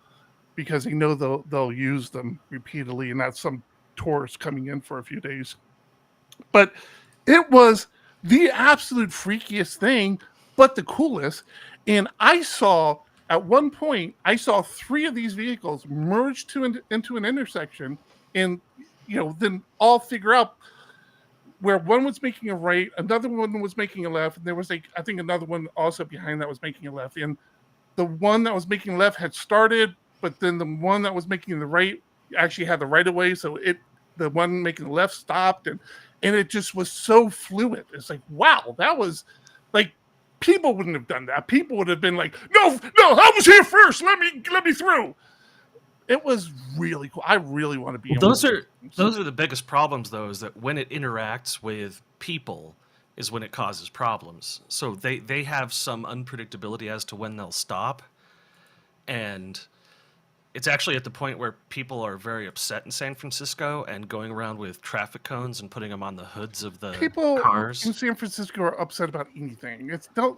because they know they'll use them repeatedly, and that's some tourists coming in for a few days. But it was the absolute freakiest thing, but the coolest. And at one point, I saw 3 of these vehicles merge into an intersection, and then all figure out where one was making a right, another one was making a left, and there was I think another one also behind that was making a left. And the one that was making left had started, but then the one that was making the right actually had the right of way, so the one making the left stopped, and it just was so fluid. It's like, wow, that was like, people wouldn't have done that. People would have been like, no, I was here first. Let me through. It was really cool. I really want to be. Those are the biggest problems, though, is that when it interacts with people is when it causes problems. So they have some unpredictability as to when they'll stop, and it's actually at the point where people are very upset in San Francisco and going around with traffic cones and putting them on the hoods of the people cars. in San Francisco are upset about anything. It's don't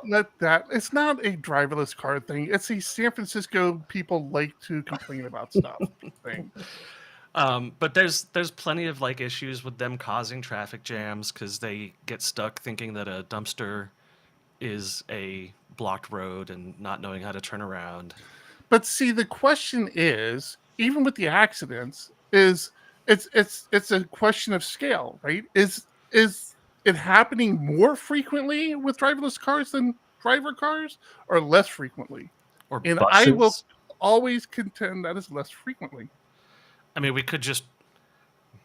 let that. It's not a driverless car thing. It's a San Francisco people like to complain about stuff thing. But there's plenty of like issues with them causing traffic jams because they get stuck thinking that a dumpster is a blocked road and not knowing how to turn around. But see, the question is, even with the accidents, it's a question of scale, right? Is it happening more frequently with driverless cars than driver cars, or less frequently? Or And buses. I will always contend that is less frequently. I mean, we could just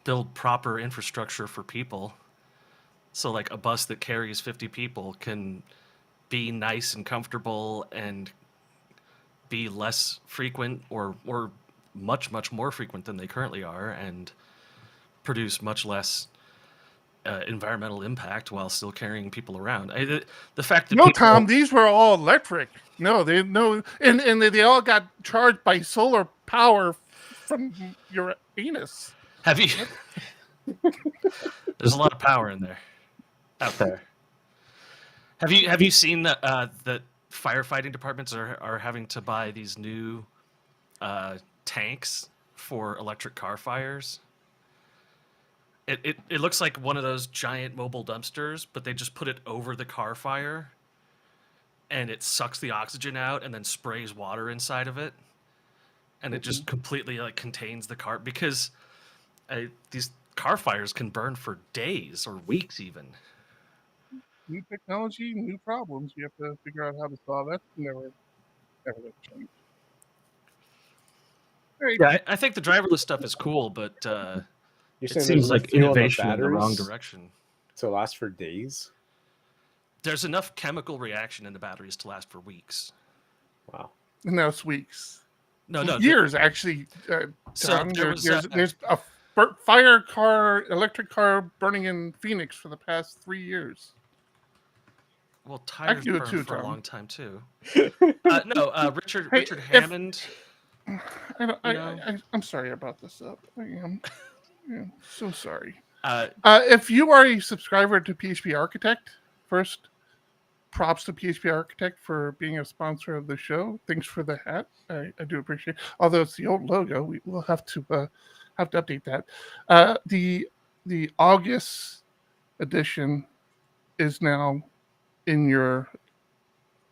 build proper infrastructure for people. So like a bus that carries 50 people can be nice and comfortable and be less frequent or much more frequent than they currently are, and produce much less environmental impact while still carrying people around. The fact that Tom, these were all electric. No, and they all got charged by solar power from your anus. Have you? There's a lot of power in there, out there. Have you seen that firefighting departments are having to buy these new tanks for electric car fires? It looks like one of those giant mobile dumpsters, but they just put it over the car fire, and it sucks the oxygen out and then sprays water inside of it, and it just completely like contains the car, because these car fires can burn for days or weeks even. New technology, new problems. You have to figure out how to solve that. Never going to change. Right. Yeah, I think the driverless stuff is cool, but You're it saying seems there's like fuel on the innovation in the wrong batteries direction. to last for days? There's enough chemical reaction in the batteries to last for weeks. Wow. No, it's weeks. No, years actually. So Tom, there was, there's a electric car burning in Phoenix for the past 3 years. Well, tires do it burn too, for a Tom. long time too. Richard Hey, Hammond. I'm sorry about this. I am so sorry. Uh, If you are a subscriber to PHP Architect, first, props to PHP Architect for being a sponsor of the show. Thanks for the hat. I do appreciate it. Although it's the old logo, we will have to update that. The August edition is now in your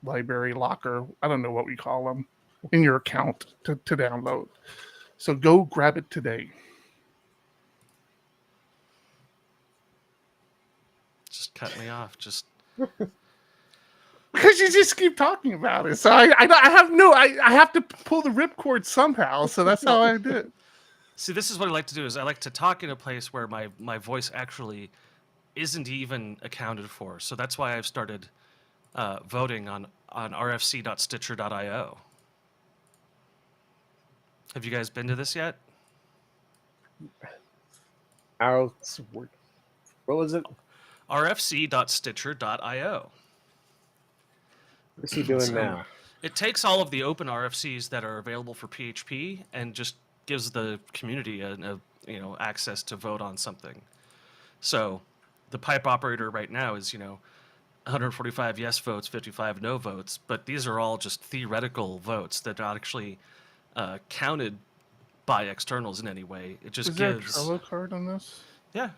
library locker. I don't know what we call them, in your account to download. So go grab it today. Just cut me off. Just Because you just keep talking about it. So I have to pull the ripcord somehow. So that's how I do it. See, this is what I like to do. Is I like to talk in a place where my voice actually isn't even accounted for. So that's why I've started voting on rfc.stitcher.io. Have you guys been to this yet? What was it? rfc.stitcher.io. What's he doing So, now? It takes all of the open RFCs that are available for PHP and just gives the community a access to vote on something. So the pipe operator right now is 145 yes votes, 55 no votes, but these are all just theoretical votes that are actually counted by externals in any way. It just Is there a gives Trello card on this? yeah.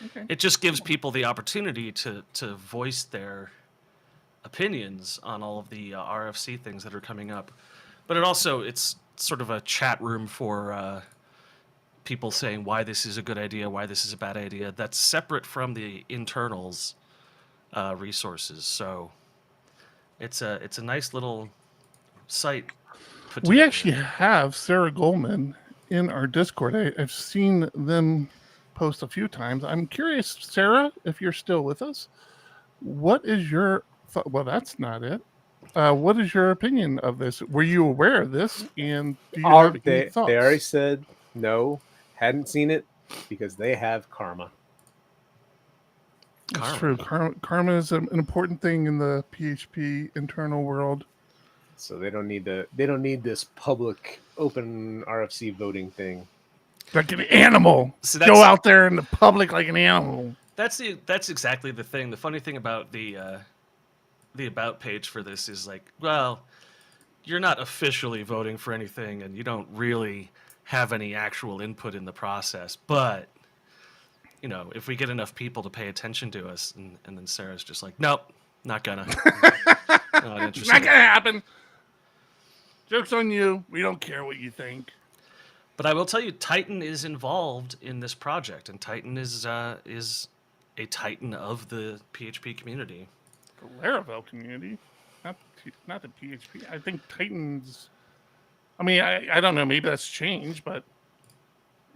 Okay. It just gives people the opportunity to voice their opinions on all of the RFC things that are coming up. But it's sort of a chat room for people saying why this is a good idea, why this is a bad idea. That's separate from the internals resources. So it's a nice little site put We together. actually have Sarah Goldman in our Discord. I've seen them post a few times. I'm curious, Sarah, if you're still with us, what is your well, that's not it. What is your opinion of this? Were you aware of this? And do you have any thoughts? They already said no, hadn't seen it because they have karma. It's true. Karma is an important thing in the PHP internal world. So they don't need this public open RFC voting thing. Like an animal. So go out there in the public like an animal. That's exactly the thing. The funny thing about the about page for this is like, well, you're not officially voting for anything, and you don't really have any actual input in the process. But if we get enough people to pay attention to us, and then Sarah's just like, nope, not gonna. Not interested. Not gonna happen. Joke's on you. We don't care what you think. But I will tell you, Titan is involved in this project, and Titan is a Titan of the PHP community. The Laravel community, not the PHP. I think Titan's. I mean, I don't know. Maybe that's changed, but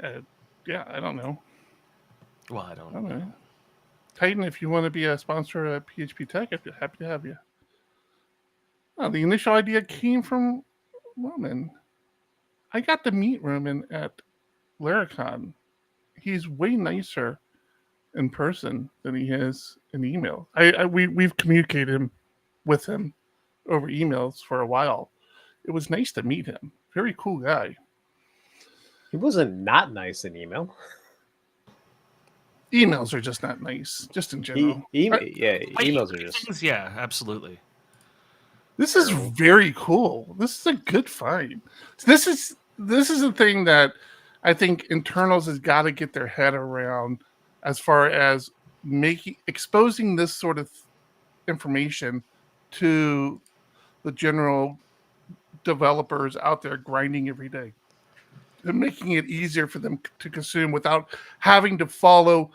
yeah, I don't know. Well, I don't know. Titan, if you want to be a sponsor of PHP Tech, I'd be happy to have you. Oh, the initial idea came from Roman. I got to meet Roman at Laracon. He's way nicer in person than he is in email. We've communicated with him over emails for a while. It was nice to meet him. Very cool guy. He wasn't not nice in email. Emails are just not nice, just in general. Emails are just... Yeah, absolutely. This is very cool. This is a good find. This is a thing that I think internals has got to get their head around as far as exposing this sort of information to the general developers out there grinding every day. And making it easier for them to consume without having to follow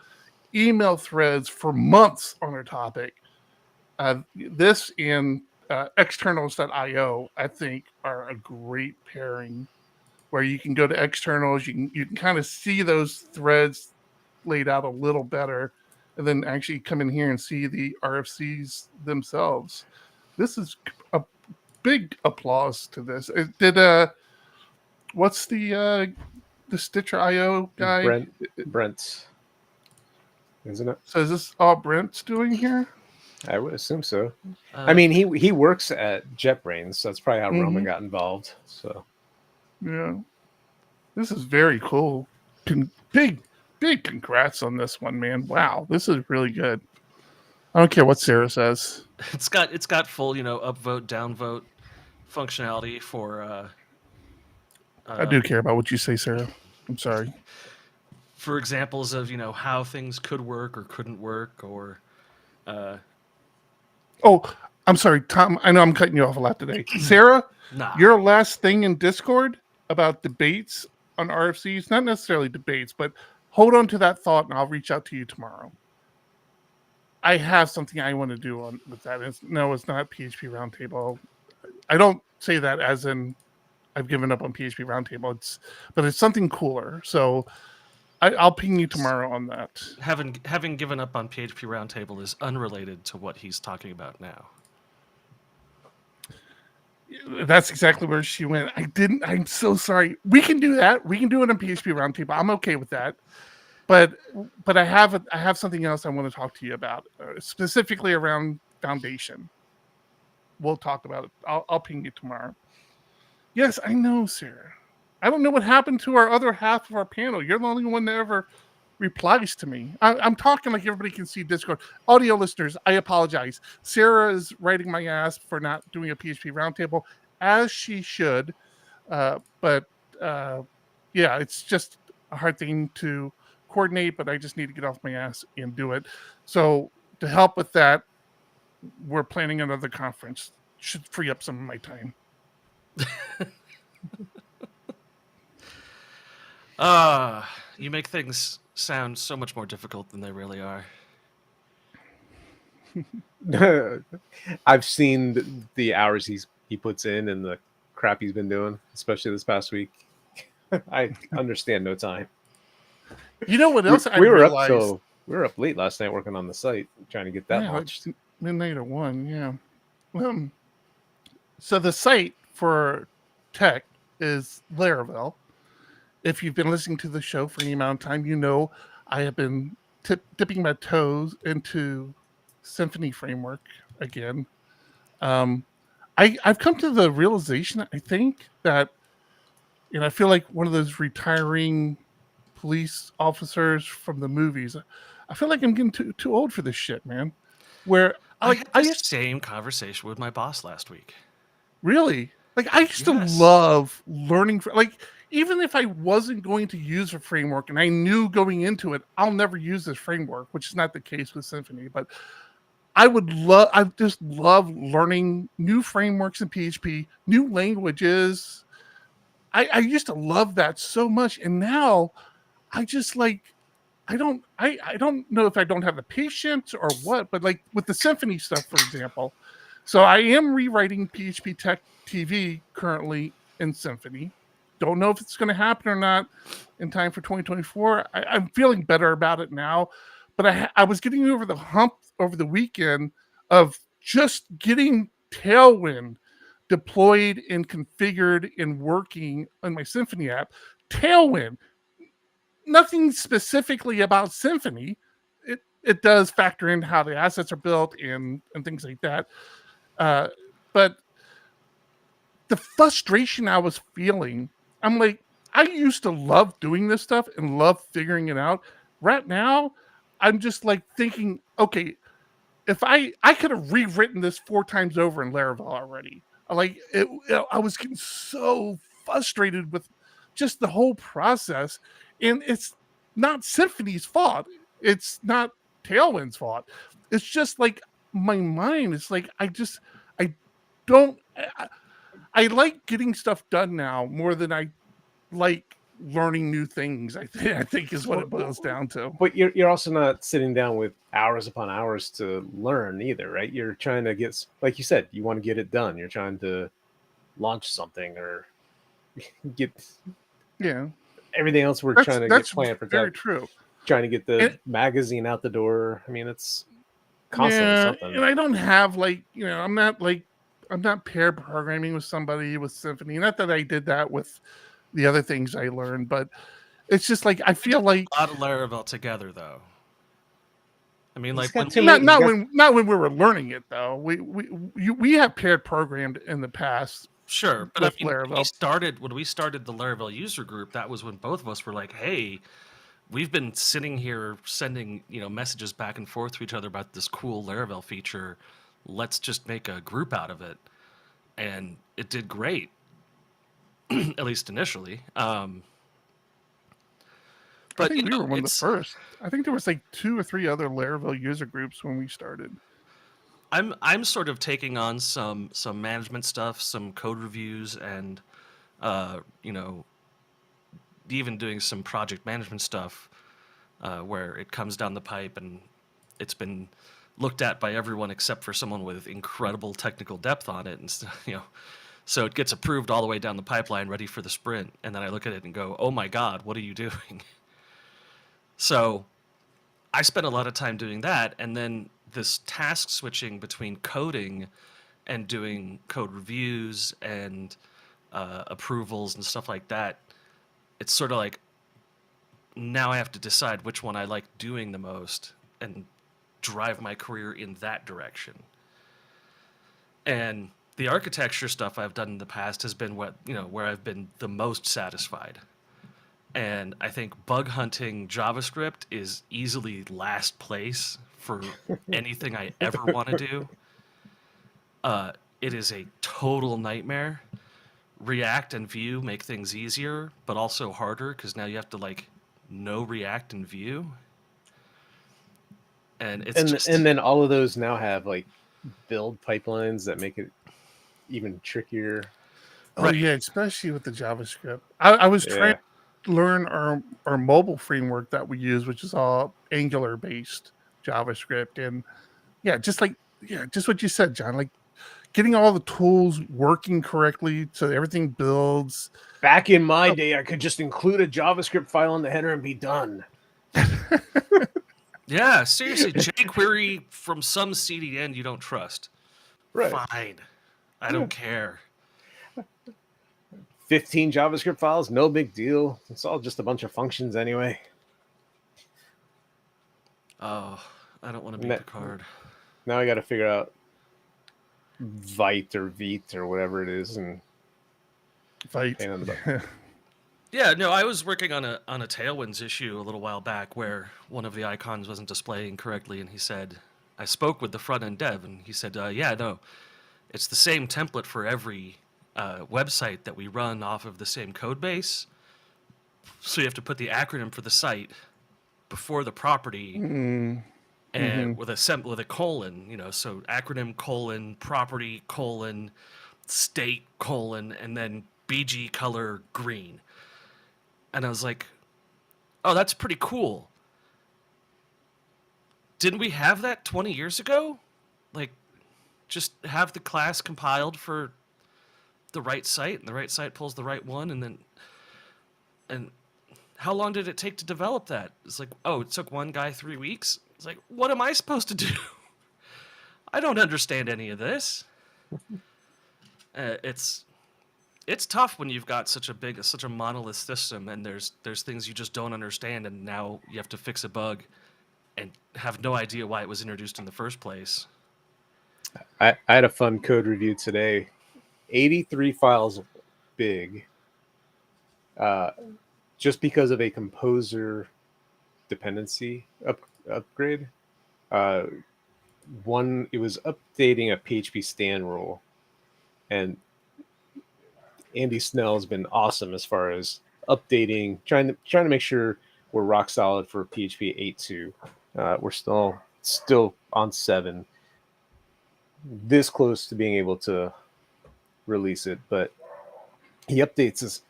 email threads for months on a topic. This and externals.io, I think, are a great pairing where you can go to externals, you can kind of see those threads laid out a little better, and then actually come in here and see the RFCs themselves. This is a big applause to this. What's the Stitcher IO guy? Brent's, isn't it? So is this all Brent's doing here? I would assume so. I mean, he works at JetBrains, so that's probably how Roman got involved. So yeah, this is very cool. Big congrats on this one, man. Wow, this is really good. I don't care what Sarah says. It's got full upvote downvote functionality for. I do care about what you say, Sarah. I'm sorry. For examples of how things could work or couldn't work, or. Oh, I'm sorry, Tom. I know I'm cutting you off a lot today. Sarah, your last thing in Discord about debates on RFCs, not necessarily debates, but hold on to that thought and I'll reach out to you tomorrow. I have something I want to do with that. It's not PHP Roundtable. I don't say that as in I've given up on PHP Roundtable. But it's something cooler. So I'll ping you tomorrow on that. Having given up on PHP Roundtable is unrelated to what he's talking about now. That's exactly where she went. I'm so sorry. We can do that. We can do it on PHP Roundtable. I'm okay with that. But I have something else I want to talk to you about, specifically around Foundation. We'll talk about it. I'll ping you tomorrow. Yes, I know, Sarah. I don't know what happened to our other half of our panel. You're the only one that ever replies to me. I'm talking like everybody can see Discord. Audio listeners, I apologize. Sarah is writing my ass for not doing a PHP Roundtable, as she should. But it's just a hard thing to coordinate, but I just need to get off my ass and do it. So to help with that, we're planning another conference. Should free up some of my time. You make things sound so much more difficult than they really are. I've seen the hours he puts in and the crap he's been doing, especially this past week. I understand no time. You know what else I we were realized? We were up late last night working on the site, trying to get that launched. Like midnight or 1, yeah. So the site for tech is Laravel. If you've been listening to the show for any amount of time, you know I have been dipping my toes into Symfony framework again. I've come to the realization, I think, that, I feel like one of those retiring police officers from the movies. I feel like I'm getting too old for this shit, man. Where I had the same conversation with my boss last week. Really? Like, I used to love learning, even if I wasn't going to use a framework and I knew going into it, I'll never use this framework, which is not the case with Symfony, but I just love learning new frameworks in PHP, new languages. I used to love that so much. And now I just I don't know if I don't have the patience or what, but like with the Symfony stuff, for example. So I am rewriting PHP Tech TV currently in Symfony. Don't know if it's going to happen or not in time for 2024. I'm feeling better about it now, but I was getting over the hump over the weekend of just getting Tailwind deployed and configured and working on my Symfony app. Tailwind, nothing specifically about Symfony. It does factor in how the assets are built and things like that. But the frustration I was feeling, I'm like, I used to love doing this stuff and love figuring it out. Right now, I'm just like thinking, okay, if I could have rewritten this 4 times over in Laravel already. I was getting so frustrated with just the whole process. And it's not Symfony's fault. It's not Tailwind's fault. It's just like my mind is like, I like getting stuff done now more than I like learning new things. I think is what it boils down to. But you're also not sitting down with hours upon hours to learn either, right? You're trying to get, like you said, you want to get it done. You're trying to launch something or get everything else we're trying to get planned for. Very true. Trying to get the magazine out the door. I mean, it's constantly something. And I don't have I'm not pair programming with somebody with Symfony. Not that I did that with the other things I learned, but it's just like I feel like a lot of Laravel together, though. I mean, like not when we were learning it though. We have paired programmed in the past. Sure, but I mean, when we started the Laravel user group, that was when both of us were like, "Hey, we've been sitting here sending messages back and forth to each other about this cool Laravel feature. Let's just make a group out of it," and it did great, at least initially. But I think we were one of the first. I think there was like 2 or 3 other Laravel user groups when we started. I'm sort of taking on some management stuff, some code reviews, and even doing some project management stuff where it comes down the pipe, and it's been looked at by everyone except for someone with incredible technical depth on it, and so it gets approved all the way down the pipeline, ready for the sprint, and then I look at it and go, "Oh my God, what are you doing?" So I spent a lot of time doing that, and then this task switching between coding and doing code reviews and approvals and stuff like that. It's sort of like now I have to decide which one I like doing the most and drive my career in that direction. And the architecture stuff I've done in the past has been where I've been the most satisfied. And I think bug hunting JavaScript is easily last place for anything I ever want to do. It is a total nightmare. React and Vue make things easier, but also harder because now you have to know React and Vue. And and then all of those now have build pipelines that make it even trickier. Oh yeah, especially with the JavaScript. I was trying to learn our mobile framework that we use, which is all Angular based JavaScript, and just what you said, John. Getting all the tools working correctly so everything builds. Back in my day, I could just include a JavaScript file in the header and be done. Yeah, seriously, jQuery from some CDN you don't trust. Right. Fine. I don't care. 15 JavaScript files, no big deal. It's all just a bunch of functions anyway. Oh, I don't want to be Picard. Now I got to figure out Vite or Vite or whatever it is, and Vite. Yeah, no, I was working on a Tailwinds issue a little while back where one of the icons wasn't displaying correctly, and he said, I spoke with the front end dev, and he said, yeah, no, it's the same template for every website that we run off of the same code base. So you have to put the acronym for the site before the property, and with a colon, so acronym : property : state : and then BG color green. And I was like, oh, that's pretty cool. Didn't we have that 20 years ago? Just have the class compiled for the right site, and the right site pulls the right one, and how long did it take to develop that? It's like, oh, it took one guy 3 weeks. It's like, what am I supposed to do? I don't understand any of this. It's tough when you've got such a monolith system, and there's things you just don't understand, and now you have to fix a bug and have no idea why it was introduced in the first place. I had a fun code review today. 83 files big. Just because of a composer dependency upgrade. It was updating a PHP stand rule, and Andy Snell's been awesome as far as updating, trying to make sure we're rock solid for PHP 8.2. We're still on 7, this close to being able to release it, but he updates this.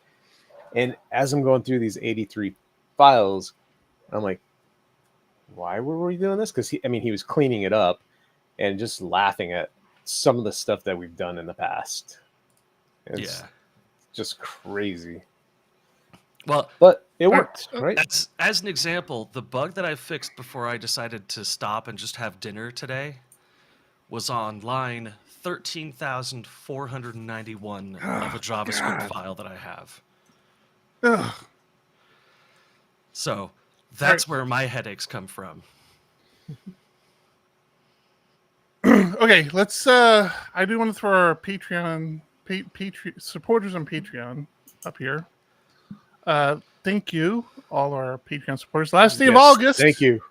And as I'm going through these 83 files, I'm like, why were we doing this? Because he was cleaning it up and just laughing at some of the stuff that we've done in the past. It's just crazy. Well, but it worked, right? As an example, the bug that I fixed before I decided to stop and just have dinner today was on line 13,491 of a JavaScript file that I have. Ugh. So that's where my headaches come from. Okay, let's. I do want to throw our Patreon supporters on Patreon up here. Thank you, all our Patreon supporters. Last day of August. Thank you.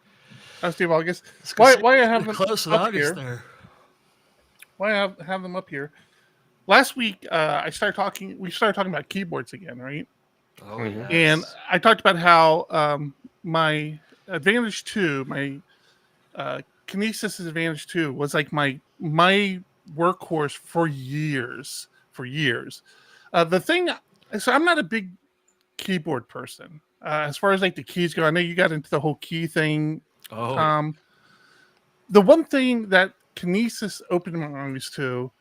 Last day of August. Why I have them close to up August here? there? Why I have them up here? Last week, we started talking about keyboards again, right? Oh, yes. And I talked about how my Advantage 2, my Kinesis Advantage 2 was like my workhorse for years. The thing, so I'm not a big keyboard person. As far as like the keys go, I know you got into the whole key thing. Oh. the one thing that Kinesis opened my eyes to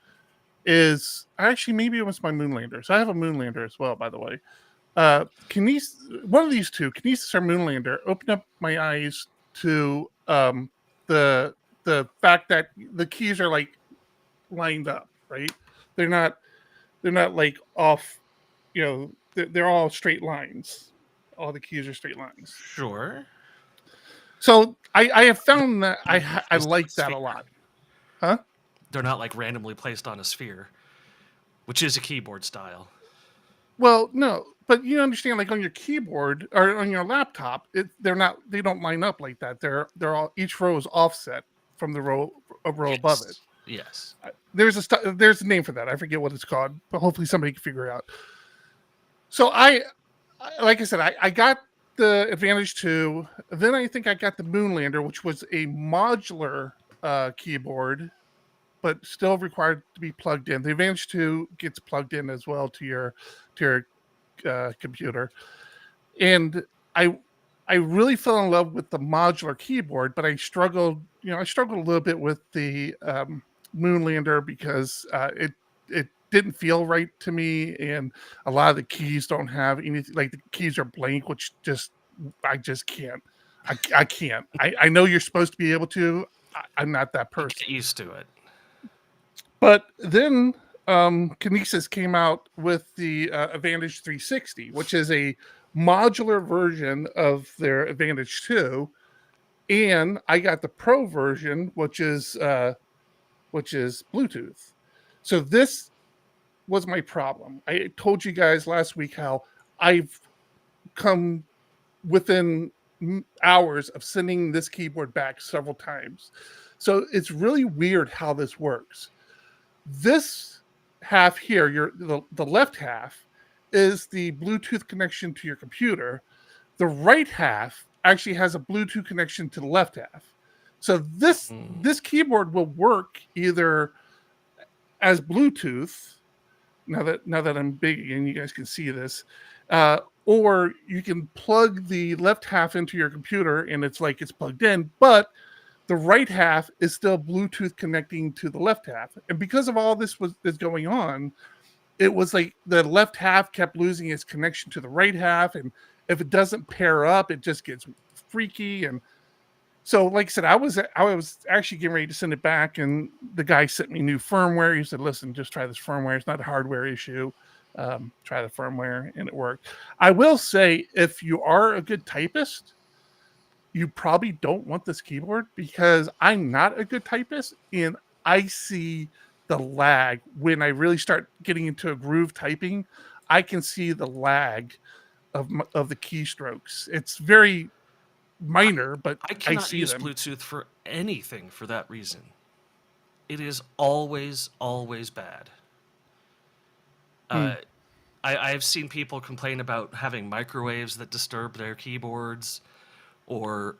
is actually maybe it was my Moonlander. So I have a Moonlander as well, by the way. Kinesis, one of these two, Kinesis or Moonlander, opened up my eyes to the fact that the keys are like lined up, right? They're not like off, they're all straight lines. All the keys are straight lines. Sure. So I have found that I Placed on like a that a sphere. lot. Huh? They're not like randomly placed on a sphere, which is a keyboard style. Well, no, but you understand, like on your keyboard or on your laptop, they don't line up like that. They're all, each row is offset from the row above it. Yes. There's a name for that. I forget what it's called, but hopefully somebody can figure it out. So like I said, I got the Advantage 2. Then I think I got the Moonlander, which was a modular keyboard, but still required to be plugged in. The Advantage 2 gets plugged in as well to your computer. And I really fell in love with the modular keyboard, but I struggled a little bit with the Moonlander because it didn't feel right to me, and a lot of the keys don't have anything. Like the keys are blank, which I just can't. I can't. I know you're supposed to be able to. I'm not that person. Get used to it. But then Kinesis came out with the Advantage 360, which is a modular version of their Advantage 2, and I got the Pro version, which is Bluetooth. So this was my problem. I told you guys last week how I've come within hours of sending this keyboard back several times. So it's really weird how this works. This half here, the left half, is the Bluetooth connection to your computer. The right half actually has a Bluetooth connection to the left half. So this keyboard will work either as Bluetooth. Now that I'm big again, you guys can see this. Or you can plug the left half into your computer and it's like it's plugged in, but the right half is still Bluetooth connecting to the left half. And because of all this is going on, it was like the left half kept losing its connection to the right half. And if it doesn't pair up, it just gets freaky. And so, like I said, I was actually getting ready to send it back, and the guy sent me new firmware. He said, "Listen, just try this firmware. It's not a hardware issue. Try the firmware," and it worked. I will say, if you are a good typist, you probably don't want this keyboard, because I'm not a good typist, and I see the lag when I really start getting into a groove typing. I can see the lag of the keystrokes. It's very minor, but I cannot see use them. Bluetooth for anything for that reason. It is always bad. I've seen people complain about having microwaves that disturb their keyboards, or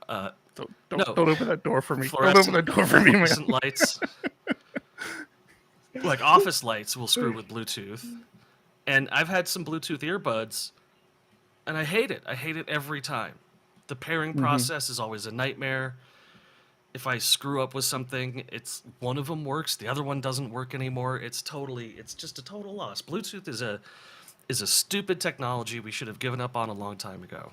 Don't open that door for me. Don't fluorescent, open that door for me, man. fluorescent lights. Like office lights will screw with Bluetooth. And I've had some Bluetooth earbuds, and I hate it. I hate it every time. The pairing process is always a nightmare. If I screw up with something, it's one of them works, the other one doesn't work anymore. It's just a total loss. Bluetooth is a stupid technology we should have given up on a long time ago.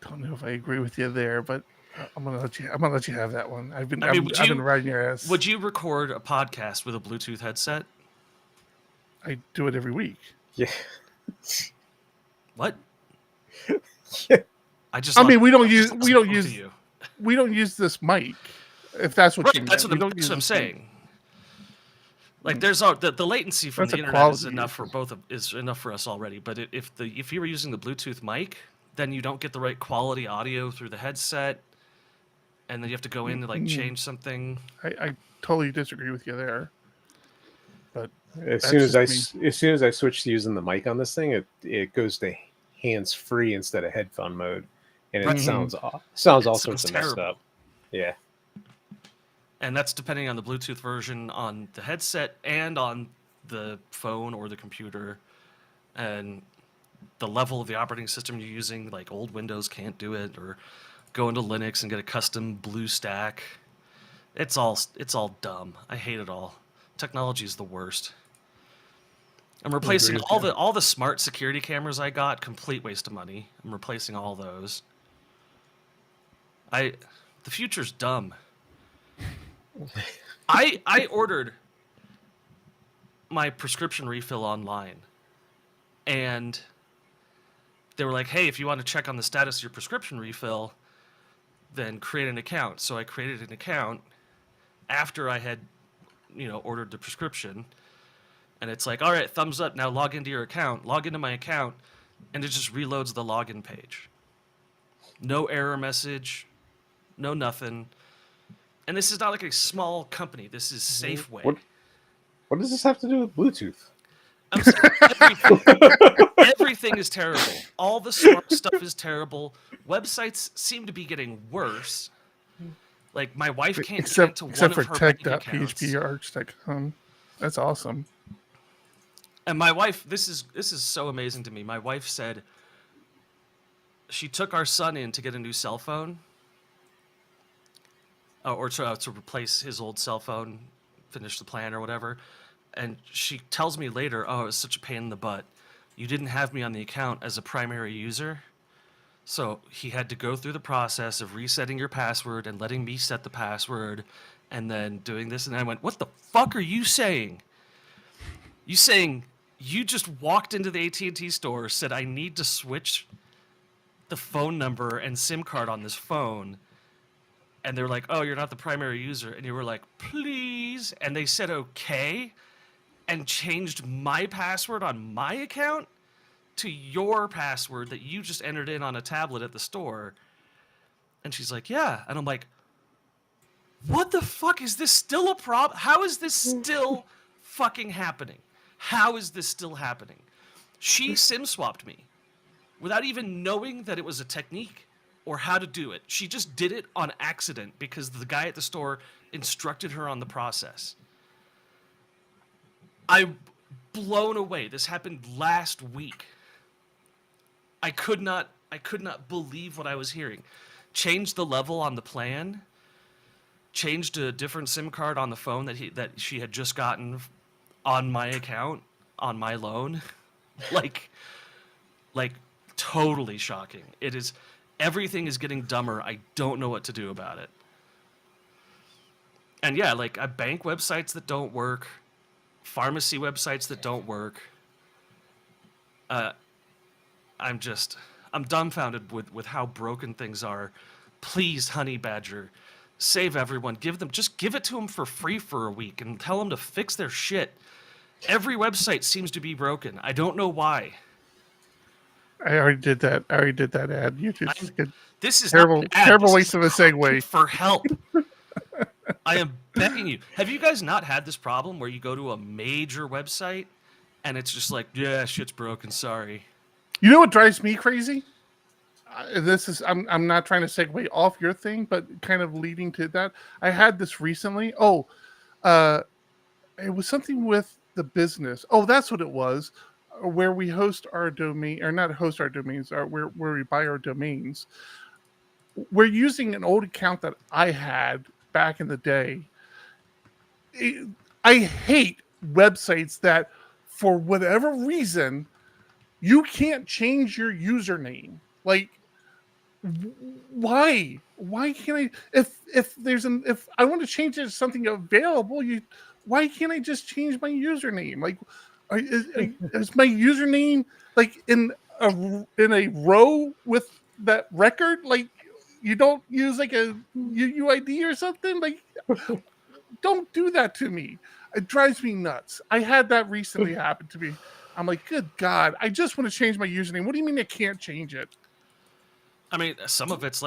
Don't know if I agree with you there, but I'm gonna let you have that one. I've been would you- riding your ass. Would you record a podcast with a Bluetooth headset? I do it every week. Yeah. What? Yeah. I mean, we don't just use spoke to you. we don't use this mic. If that's what you Right, mean, that's what I'm saying. Like, there's the latency from That's the a internet is quality enough is enough for us already. But if you were using the Bluetooth mic, then you don't get the right quality audio through the headset, and then you have to go in and like change something. I totally disagree with you there. But As that's soon as I switch to using the mic on this thing, it goes to hands free instead of headphone mode, and it Right. sounds all sounds sorts of messed terrible. up. Yeah. And that's depending on the Bluetooth version on the headset and on the phone or the computer, and the level of the operating system you're using. Like old Windows can't do it, or go into Linux and get a custom BlueStack. It's all dumb. I hate it all. Technology is the worst. I'm replacing all the smart security cameras I got. Complete waste of money. I'm replacing all those. The future's dumb. I ordered my prescription refill online, and they were like, "Hey, if you want to check on the status of your prescription refill, then create an account." So I created an account after I had, ordered the prescription, and it's like, "All right, thumbs up. Now log into your account." Log into my account, and it just reloads the login page. No error message, no nothing. And this is not like a small company. This is Safeway. What does this have to do with Bluetooth? I'm saying everything is terrible. All the smart stuff is terrible. Websites seem to be getting worse. Like, my wife can't get into one of her bank accounts. tech.phpArch.com. That's awesome. And my wife, this is so amazing to me. My wife said she took our son in to get a new cell phone, or to replace his old cell phone, finish the plan or whatever. And she tells me later, "Oh, it was such a pain in the butt. You didn't have me on the account as a primary user. So he had to go through the process of resetting your password and letting me set the password and then doing this." And I went, "What the fuck are you saying? You saying you just walked into the AT&T store, said I need to switch the phone number and SIM card on this phone, and they're like, 'Oh, you're not the primary user,' and you were like, 'Please,' and they said okay and changed my password on my account to your password that you just entered in on a tablet at the store?" And she's like, "Yeah." And I'm like, what the fuck? Is this still a problem? How is this still fucking happening? How is this still happening? She SIM swapped me without even knowing that it was a technique or how to do it. She just did it on accident because the guy at the store instructed her on the process. I'm blown away. This happened last week. I could not believe what I was hearing. Changed the level on the plan. Changed a different SIM card on the phone that she had just gotten on my account, on my loan. like totally shocking. It is, everything is getting dumber. I don't know what to do about it. And yeah, like bank websites that don't work, pharmacy websites that don't work. I'm dumbfounded with how broken things are. Please, Honey Badger, save everyone. Give it to them for free for a week and tell them to fix their shit. Every website seems to be broken. I don't know why. I already did that ad. You just this is terrible waste of a segue segue. for help. I am begging you. Have you guys not had this problem where you go to a major website and it's just like, yeah, shit's broken, sorry? You know what drives me crazy? I'm not trying to segue off your thing, but kind of leading to that. I had this recently. It was something with the business. Oh, that's what it was. Where we host our domain, or not host our domains, where we buy our domains. We're using an old account that I had back in the day. I hate websites that, for whatever reason, you can't change your username. Like, why? Why can't I? If I want to change it to something available, why can't I just change my username? Like, is my username like in a row with that record? Like, you don't use like a UUID or something? Like, don't do that to me. It drives me nuts. I had that recently happen to me. I'm like, good God, I just want to change my username. What do you mean I can't change it? I mean, some of it's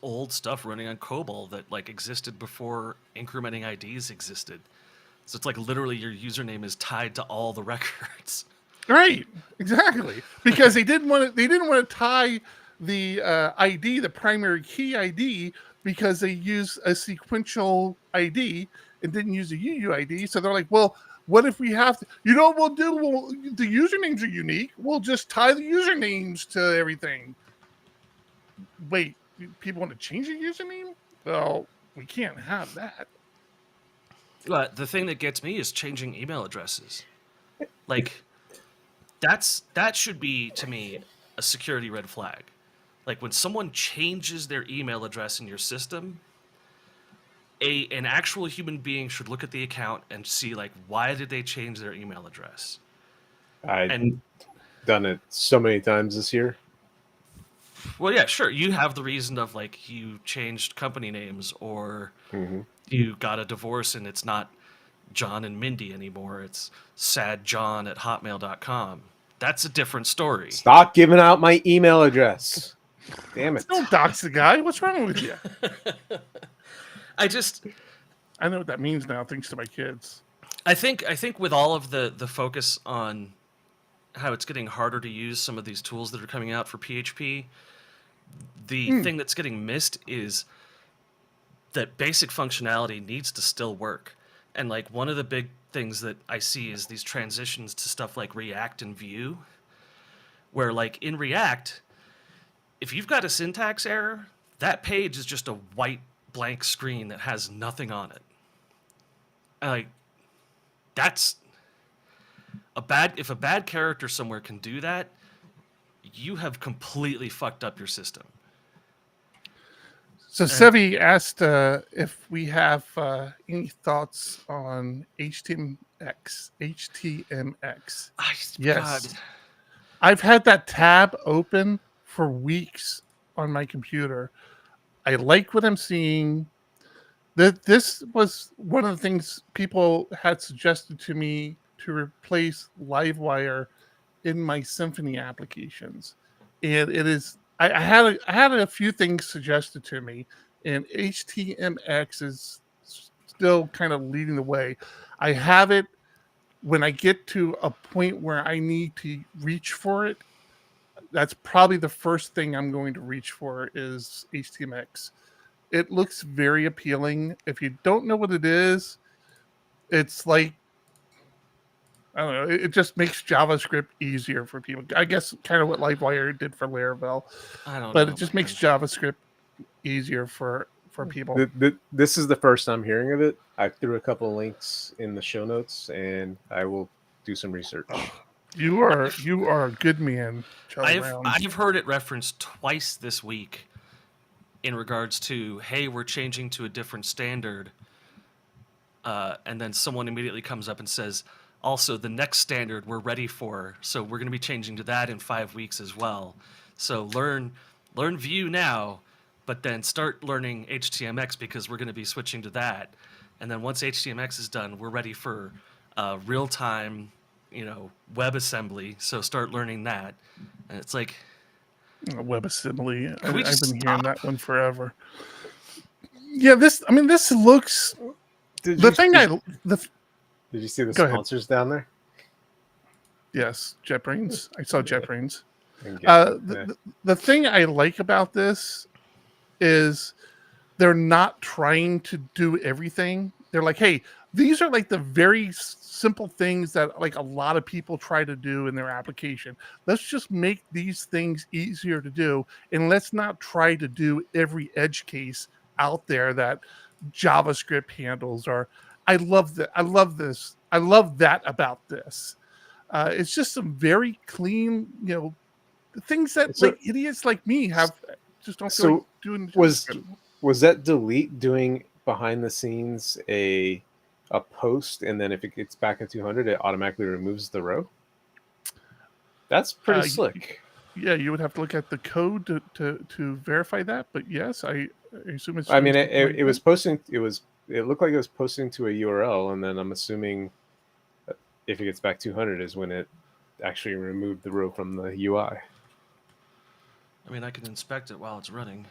old stuff running on COBOL that like existed before incrementing IDs existed. So it's like literally your username is tied to all the records. Right, exactly. Because they didn't want to tie the ID, the primary key ID, because they use a sequential ID and didn't use a UUID. So they're like, well, what if we have to? You know what we'll do? The usernames are unique. We'll just tie the usernames to everything. wait, people want to change their username? Well, we can't have that. But the thing that gets me is changing email addresses. Like, that should be, to me, a security red flag. Like, when someone changes their email address in your system, an actual human being should look at the account and see, like, why did they change their email address? I've And done it so many times this year. well, yeah, sure, you have the reason of, like, you changed company names, or Mm-hmm. you got a divorce and it's not John and Mindy anymore. It's sadjohn@hotmail.com. That's a different story. Stop giving out my email address. Damn it. Don't dox the guy. What's wrong with you? I just, I know what that means now, thanks to my kids. I think with all of the focus on how it's getting harder to use some of these tools that are coming out for PHP, the thing that's getting missed is that basic functionality needs to still work. And like one of the big things that I see is these transitions to stuff like React and Vue, where like in React, if you've got a syntax error, that page is just a white blank screen that has nothing on it. And like, that's if a bad character somewhere can do that, you have completely fucked up your system. So Sevi asked if we have any thoughts on HTMX. Yes. God. I've had that tab open for weeks on my computer. I like what I'm seeing. This was one of the things people had suggested to me to replace Livewire in my Symfony applications. And it is, I had a few things suggested to me, and HTMX is still kind of leading the way. I have it when I get to a point where I need to reach for it. That's probably the first thing I'm going to reach for is HTMX. It looks very appealing. If you don't know what it is, it's like, I don't know, it just makes JavaScript easier for people. I guess kind of what Livewire did for Laravel. I don't know. But it just makes JavaScript easier for people. This is the first I'm hearing of it. I threw a couple of links in the show notes, and I will do some research. You are a good man, Charlie Brown. I've heard it referenced twice this week in regards to, hey, we're changing to a different standard. And then someone immediately comes up and says, also, the next standard we're ready for, so we're going to be changing to that in 5 weeks as well. So learn Vue now, but then start learning HTMX because we're going to be switching to that. And then once HTMX is done, we're ready for real-time, WebAssembly. So start learning that. And it's like, WebAssembly. I've we been just hearing stop? that one forever. Yeah, this looks. Did you see the Go ahead. sponsors down there? Yes, JetBrains. I saw JetBrains. Okay. The thing I like about this is they're not trying to do everything. They're like, hey, these are like the very simple things that like a lot of people try to do in their application. Let's just make these things easier to do, and let's not try to do every edge case out there that JavaScript handles. Or I love that. I love this. I love that about this. It's just some very clean, things that So- like idiots like me have just don't feel So like doing. was that delete doing behind the scenes a post, and then if it gets back at 200, it automatically removes the row? That's pretty slick. Yeah, you would have to look at the code to verify that. But yes, I assume it's. I mean, it was posting. It looked like it was posting to a URL, and then I'm assuming if it gets back 200 is when it actually removed the row from the UI. I mean, I can inspect it while it's running.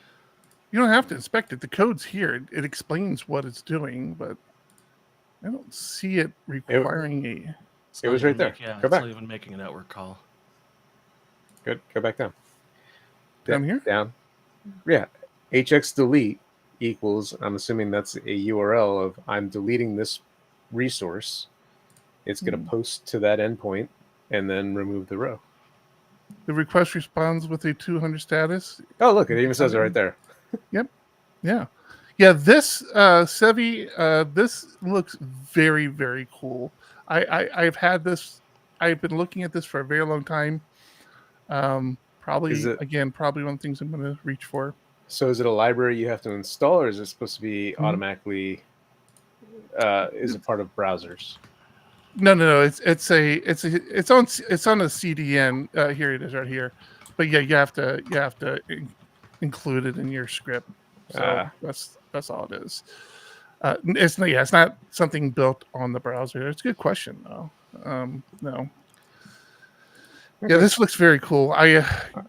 You don't have to inspect it. The code's here. It explains what it's doing, but I don't see it requiring a. It's It not was even right there. Yeah, Go it's back. not even making a network call. Good. Go back down. Down here? Down. Yeah. HX delete equals, I'm assuming that's a URL of I'm deleting this resource. It's going to post to that endpoint and then remove the row. The request responds with a 200 status. Oh, look, it even says it right there. Yep. Yeah. Yeah. This Sevi, this looks very, very cool. I've had this. I've been looking at this for a very long time. Probably Is it- probably one of the things I'm going to reach for. So is it a library you have to install, or is it supposed to be Mhm. automatically? Is it part of browsers? No. It's on a CDN. Here it is right here. But yeah, you have to include it in your script. So that's all it is. It's not something built on the browser. It's a good question though. No. Yeah, this looks very cool.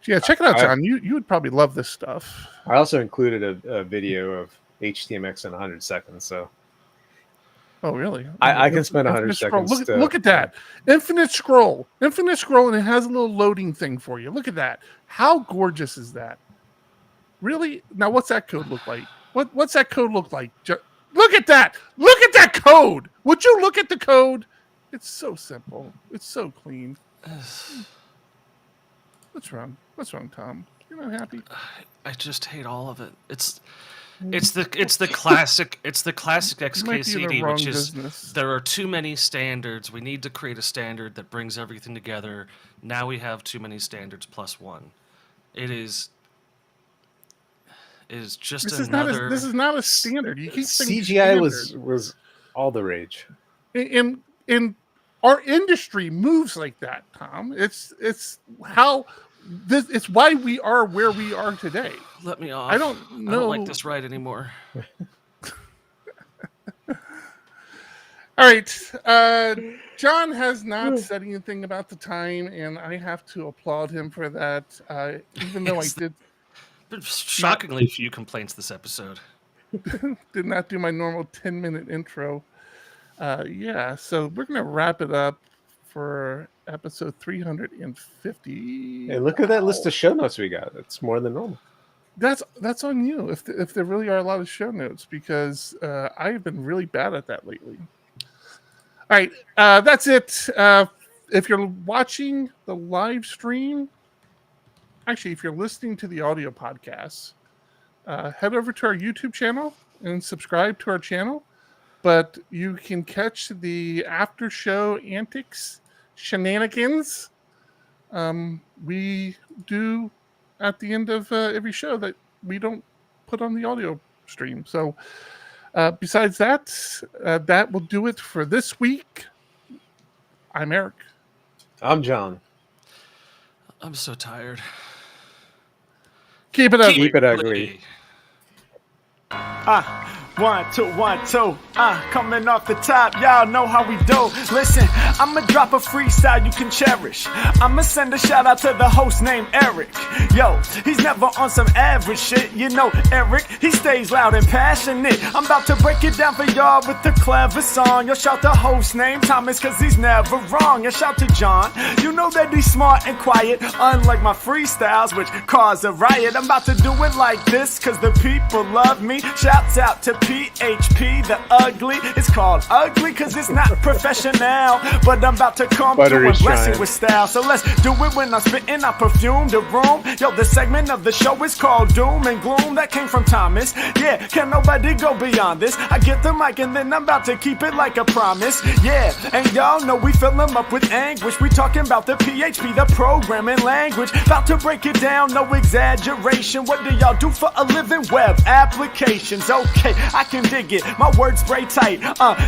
Check it out, John. You would probably love this stuff. I also included a video of HTMX in 100 seconds. So Oh, really? I can spend 100 Infinite scroll. seconds. Look at that. Infinite scroll, and it has a little loading thing for you. Look at that. How gorgeous is that? Really? Now, what's that code look like? What's that code look like? Look at that. Look at that code. Would you look at the code? It's so simple. It's so clean. What's wrong? What's wrong, Tom? You're not happy? I just hate all of it. It's the classic XKCD, wrong which is business. there are too many standards. We need to create a standard that brings everything together. Now we have too many standards plus one. It is just This another. is not a standard. You keep saying CGI standard. was all the rage. in our industry moves like that, Tom. It's how this. It's why we are where we are today. Let me off. I don't know. I don't like this ride anymore. All right, John has not said anything about the time, and I have to applaud him for that. Even though I Been shockingly few complaints this episode. did not do my normal 10-minute intro. So we're gonna wrap it up for episode 350. Hey, look at that list of show notes we got. It's more than normal. That's on you. If there really are a lot of show notes, because I've been really bad at that lately. All right, that's it. If you're watching the live stream, actually, if you're listening to the audio podcast, head over to our YouTube channel and subscribe to our channel. But you can catch the after show antics, shenanigans we do at the end of every show that we don't put on the audio stream. So besides that, that will do it for this week. I'm Eric. I'm John. I'm so tired. Keep it up. Keep it ugly. 1, 2, 1, 2. Coming off the top, y'all know how we do. Listen, I'ma drop a freestyle you can cherish. I'ma send a shout out to the host named Eric. Yo, he's never on some average shit. You know, Eric, he stays loud and passionate. I'm about to break it down for y'all with the clever song. Yo, shout the host named Thomas, cause he's never wrong. And shout to John, you know that he's smart and quiet, unlike my freestyles, which cause a riot. I'm about to do it like this, cause the people love me. Shouts out to PHP, the ugly. It's called ugly cause it's not professional, but I'm about to come Buttery to and bless shine. it with style. So let's do it when I'm spitting, I perfume the room. Yo, the segment of the show is called Doom and Gloom. That came from Thomas. Yeah, can nobody go beyond this? I get the mic and then I'm about to keep it like a promise. Yeah, and y'all know we fill them up with anguish. We talking about the PHP, the programming language. About to break it down, no exaggeration. What do y'all do for a living? Web applications. Okay, I can dig it. My words spray tight.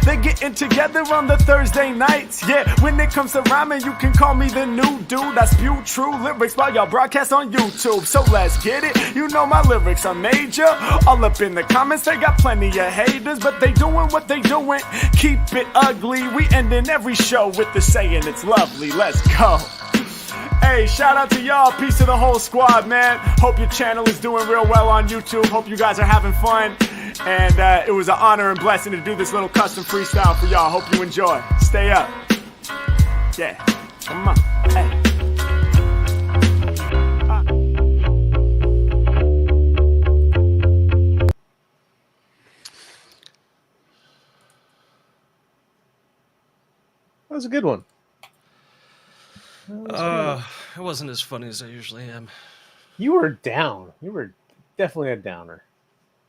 They getting together on the Thursday nights. Yeah, when it comes to rhyming, you can call me the new dude. I spew true lyrics while y'all broadcast on YouTube. So let's get it. You know my lyrics are major. All up in the comments, they got plenty of haters, but they doing what they doing. Keep it ugly. We ending every show with the saying it's lovely. Let's go. Hey, shout out to y'all. Peace to the whole squad, man. Hope your channel is doing real well on YouTube. Hope you guys are having fun. And it was an honor and blessing to do this little custom freestyle for y'all. Hope you enjoy. Stay up. Yeah. Come on. Hey. That was a good one. It wasn't as funny as I usually am. You were down. You were definitely a downer.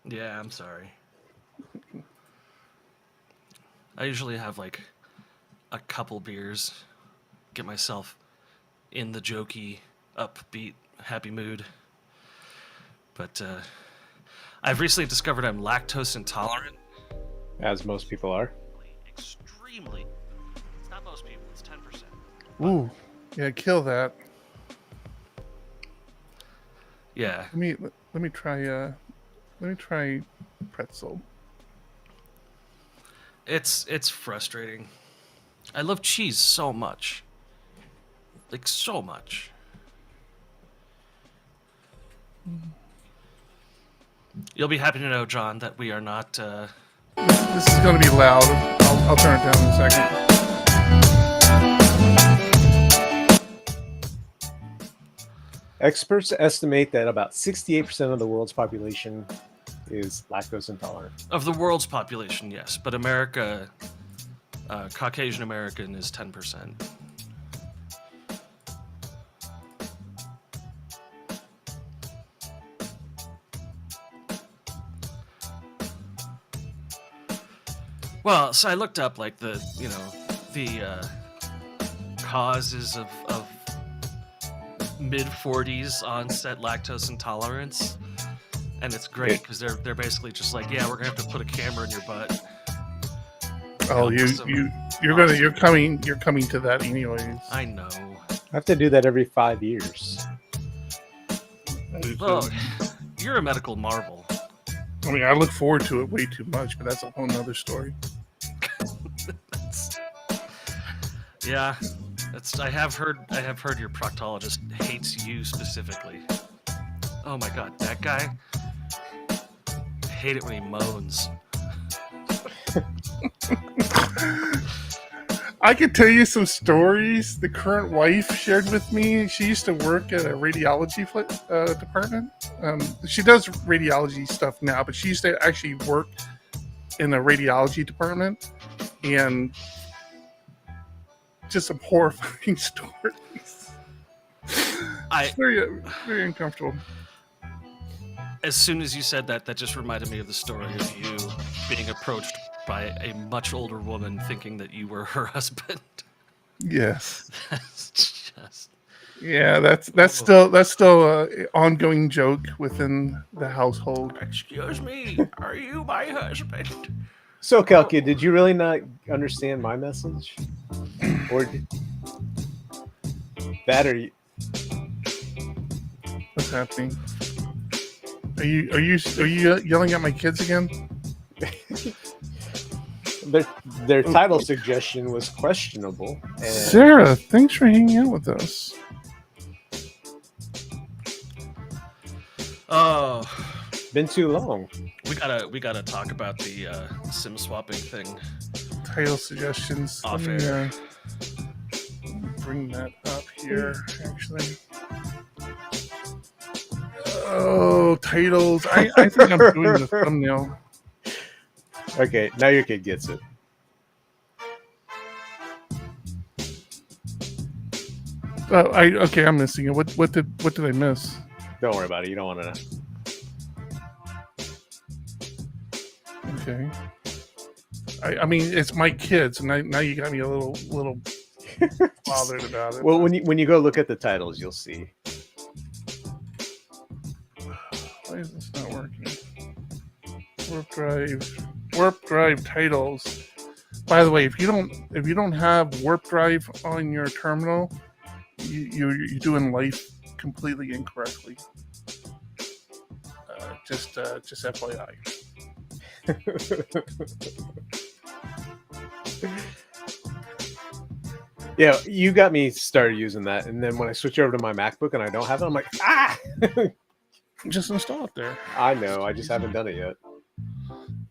Yeah, I'm sorry. I usually have like a couple beers, get myself in the jokey, upbeat, happy mood. But I've recently discovered I'm lactose intolerant. As most people are. Extremely. It's not most people, it's 10%. Ooh, yeah, kill that. Yeah. Let me try pretzel. It's frustrating. I love cheese so much. Like, so much. You'll be happy to know, John, that we are not... This is going to be loud. I'll turn it down in a second. Experts estimate that about 68% of the world's population is lactose intolerant. Of the world's population, yes. But America, Caucasian American is 10%. Well, so I looked up like the causes of mid-40s onset lactose intolerance, and it's great because they're basically just like, yeah, we're gonna have to put a camera in your butt. Oh, you're coming to that anyways. I know. I have to do that every 5 years. Look, you're a medical marvel. I mean, I look forward to it way too much, but that's a whole nother story. Yeah, I have heard your proctologist hates you specifically. Oh my god, that guy. I hate it when he moans. I could tell you some stories the current wife shared with me. She used to work at a radiology department. She does radiology stuff now, but she used to actually work in the radiology department, and just some horrifying stories. Very, very uncomfortable. As soon as you said that just reminded me of the story of you being approached by a much older woman thinking that you were her husband. Yes. That's just... Yeah, that's still an ongoing joke within the household. Excuse me, are you my husband? So, Kelky, did you really not understand my message? Or that, or you... What's happening? Are you yelling at my kids again? Their title suggestion was questionable. And... Sarah, thanks for hanging out with us. Oh, been too long. We gotta talk about the sim swapping thing. Title suggestions. Off Let air. me bring that up here, actually. Oh, titles. I think I'm doing the thumbnail. Okay, now your kid gets it. Okay, I'm missing it. What did I miss? Don't worry about it. You don't want to know. Okay. I mean, it's my kids, and now you got me a little bothered about it. Well, when you go look at the titles, you'll see. Why is this not working? Warp drive titles. By the way, if you don't have warp drive on your terminal, you're doing life completely incorrectly. Just FYI. Yeah, you got me started using that, and then when I switch over to my MacBook and I don't have it, I'm like, ah! Just install it there. I know, I just haven't done it yet.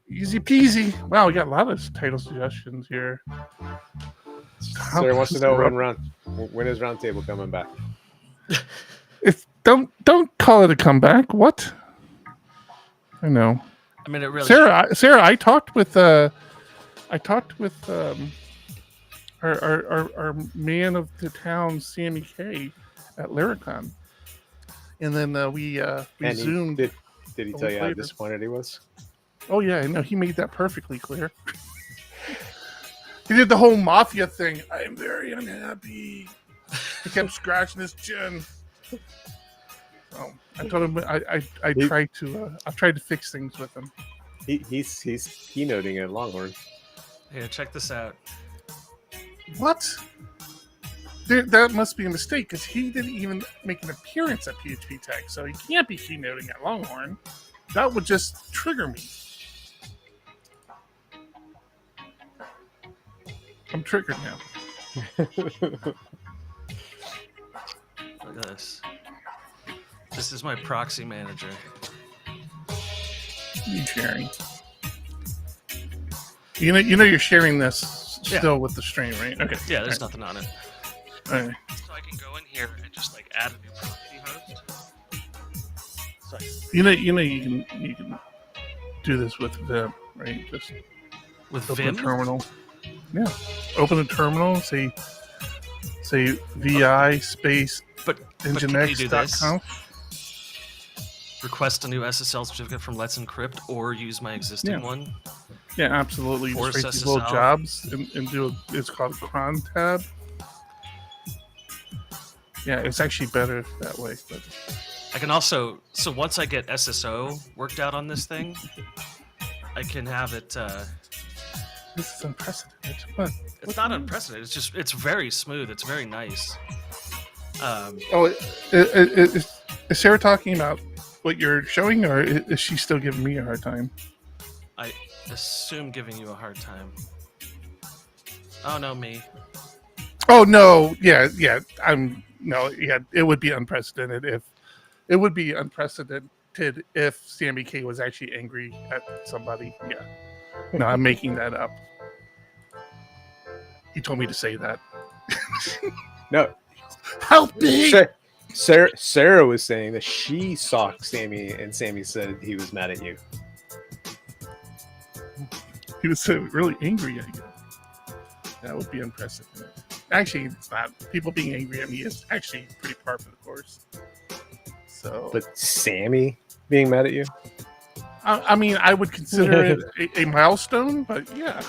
Easy peasy. Wow, we got a lot of title suggestions here. Sarah wants to know when is Roundtable coming back? Don't call it a comeback. What? I know. I mean, it really. Sarah, I talked with our man of the town, Sammy K, at Lyricon, and then we And zoomed. did he a tell week you how later. disappointed he was? Oh yeah, I know he made that perfectly clear. He did the whole mafia thing. I am very unhappy. He kept scratching his chin. So I told him I tried to fix things with him. He's keynoting at Longhorn. Here, check this out. What? That must be a mistake because he didn't even make an appearance at PHP Tech, so he can't be keynoting at Longhorn. That would just trigger me. I'm triggered now. Look at this. This is my proxy manager. You sharing? You know you're sharing this still with the stream, right? Okay. Yeah, there's nothing on it. All right. So I can go in here and just like add a new proxy host. So You know you can do this with Vim, right? Just with open Vim? a terminal. Yeah. Open a terminal. Say vi space But can you do this? nginx.com. Request a new SSL certificate from Let's Encrypt or use my existing one. Yeah, absolutely. You Force just create these little SSL. jobs and do it's called a cron tab. Yeah, it's actually better that way. But I can also, so once I get SSO worked out on this thing, I can have it, this is unprecedented. What? it's not unprecedented, it's very smooth, it's very nice. Oh, is Sarah talking about what you're showing, or is she still giving me a hard time? I assume giving you a hard time. Oh no, me. Oh no, yeah. It would be unprecedented if Sammy K was actually angry at somebody. Yeah, no, I'm making that up. He told me to say that. No, Help me! Sarah was saying that she saw Sammy, and Sammy said he was mad at you. He was so really angry at you. That would be unprecedented. Actually, it's not. People being angry at me is actually pretty par for the course. So, But Sammy being mad at you? I mean, I would consider it a milestone, but yeah.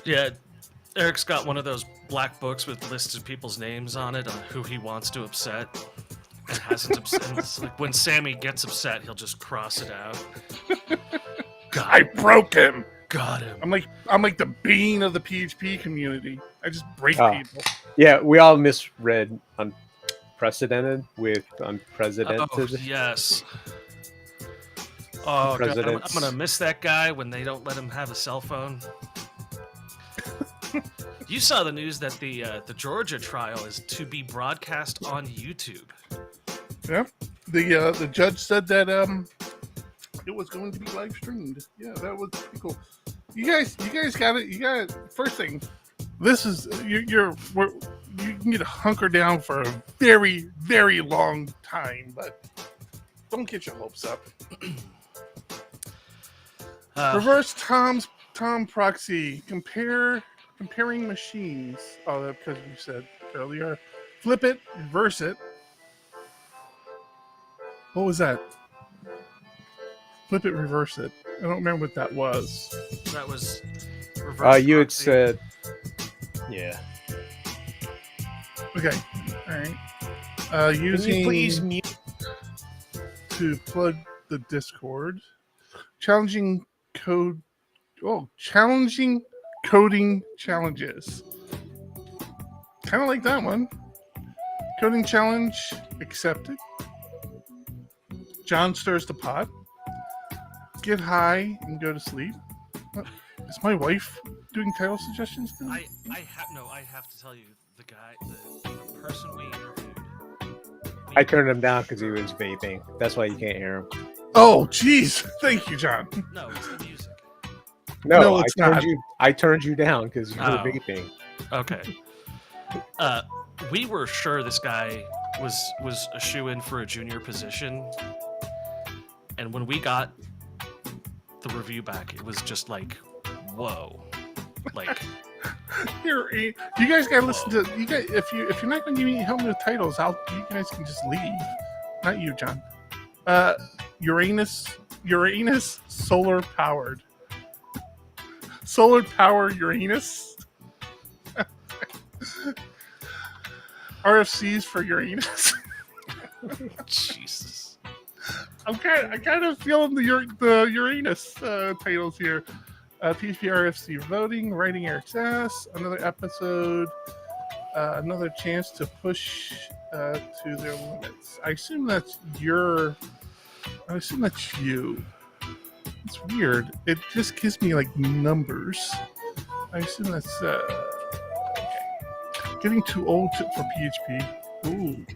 Yeah, Eric's got one of those black books with lists of people's names on it on who he wants to upset and hasn't upset. And it's like when Sammy gets upset, he'll just cross it out. I broke him. Got him. I'm like the bean of the PHP community. I just break people. Yeah, we all misread unprecedented with unprecedented. Oh, yes. Oh, God, I'm Presidents. going to miss that guy when they don't let him have a cell phone. You saw the news that the Georgia trial is to be broadcast on YouTube. Yeah. The judge said that it was going to be live streamed. Yeah, that was pretty cool. You guys got it. You got it. First thing, this is you can get a hunker down for a very, very long time, but don't get your hopes up. Reverse Tom proxy. Comparing machines. Oh, that's because you said earlier. Flip it, reverse it. What was that? Flip it, reverse it. I don't remember what that was. That was reverse You had proxy. said, yeah. Okay, all right. Using to plug the Discord. Challenging coding challenges. Kind of like that one. Coding challenge accepted. John stirs the pot. Get high and go to sleep. Is my wife doing title suggestions now? I have to tell you, the person we interviewed. I turned him down because he was vaping. That's why you can't hear him. Oh, jeez. Thank you, John. No, it's the music. No, it's not. I turned you down because you were Oh. vaping. Okay. We were sure this guy was a shoe-in for a junior position, and when we got the review back, it was just like, whoa. Like, You guys gotta listen to you guys. If you're not gonna give me help me with titles, you guys can just leave. Not you, John. Uranus solar powered. Solar power Uranus. RFCs for Uranus. Jesus. I kind of feeling the Uranus titles here. PHP RFC Voting, writing RSS, another episode, another chance to push to their limits. I assume that's you. It's weird. It just gives me like numbers. I assume that's okay. Getting too old for PHP. Ooh,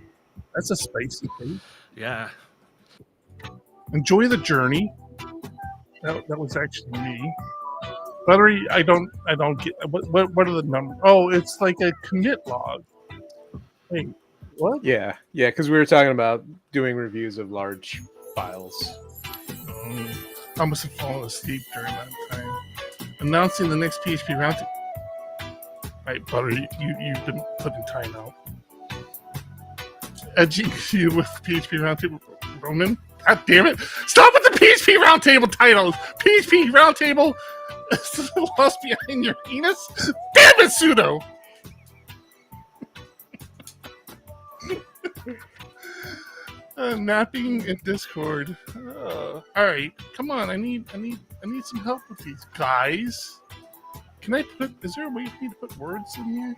that's a spicy thing. Yeah. Enjoy the journey. That was actually me. Buttery, I don't get what are the numbers? Oh, it's like a commit log. Wait, what? Yeah, because we were talking about doing reviews of large files. I must have fallen asleep during that time. Announcing the next PHP roundtable. Right, Buttery, you've been put in timeout. Edging you with PHP roundtable, Roman. God damn it! Stop with the PHP roundtable titles. PHP roundtable. Lost behind your penis? Damn it, Pseudo! Napping in Discord. All right, come on. I need some help with these guys. Can I put? Is there a way for me to put words in here?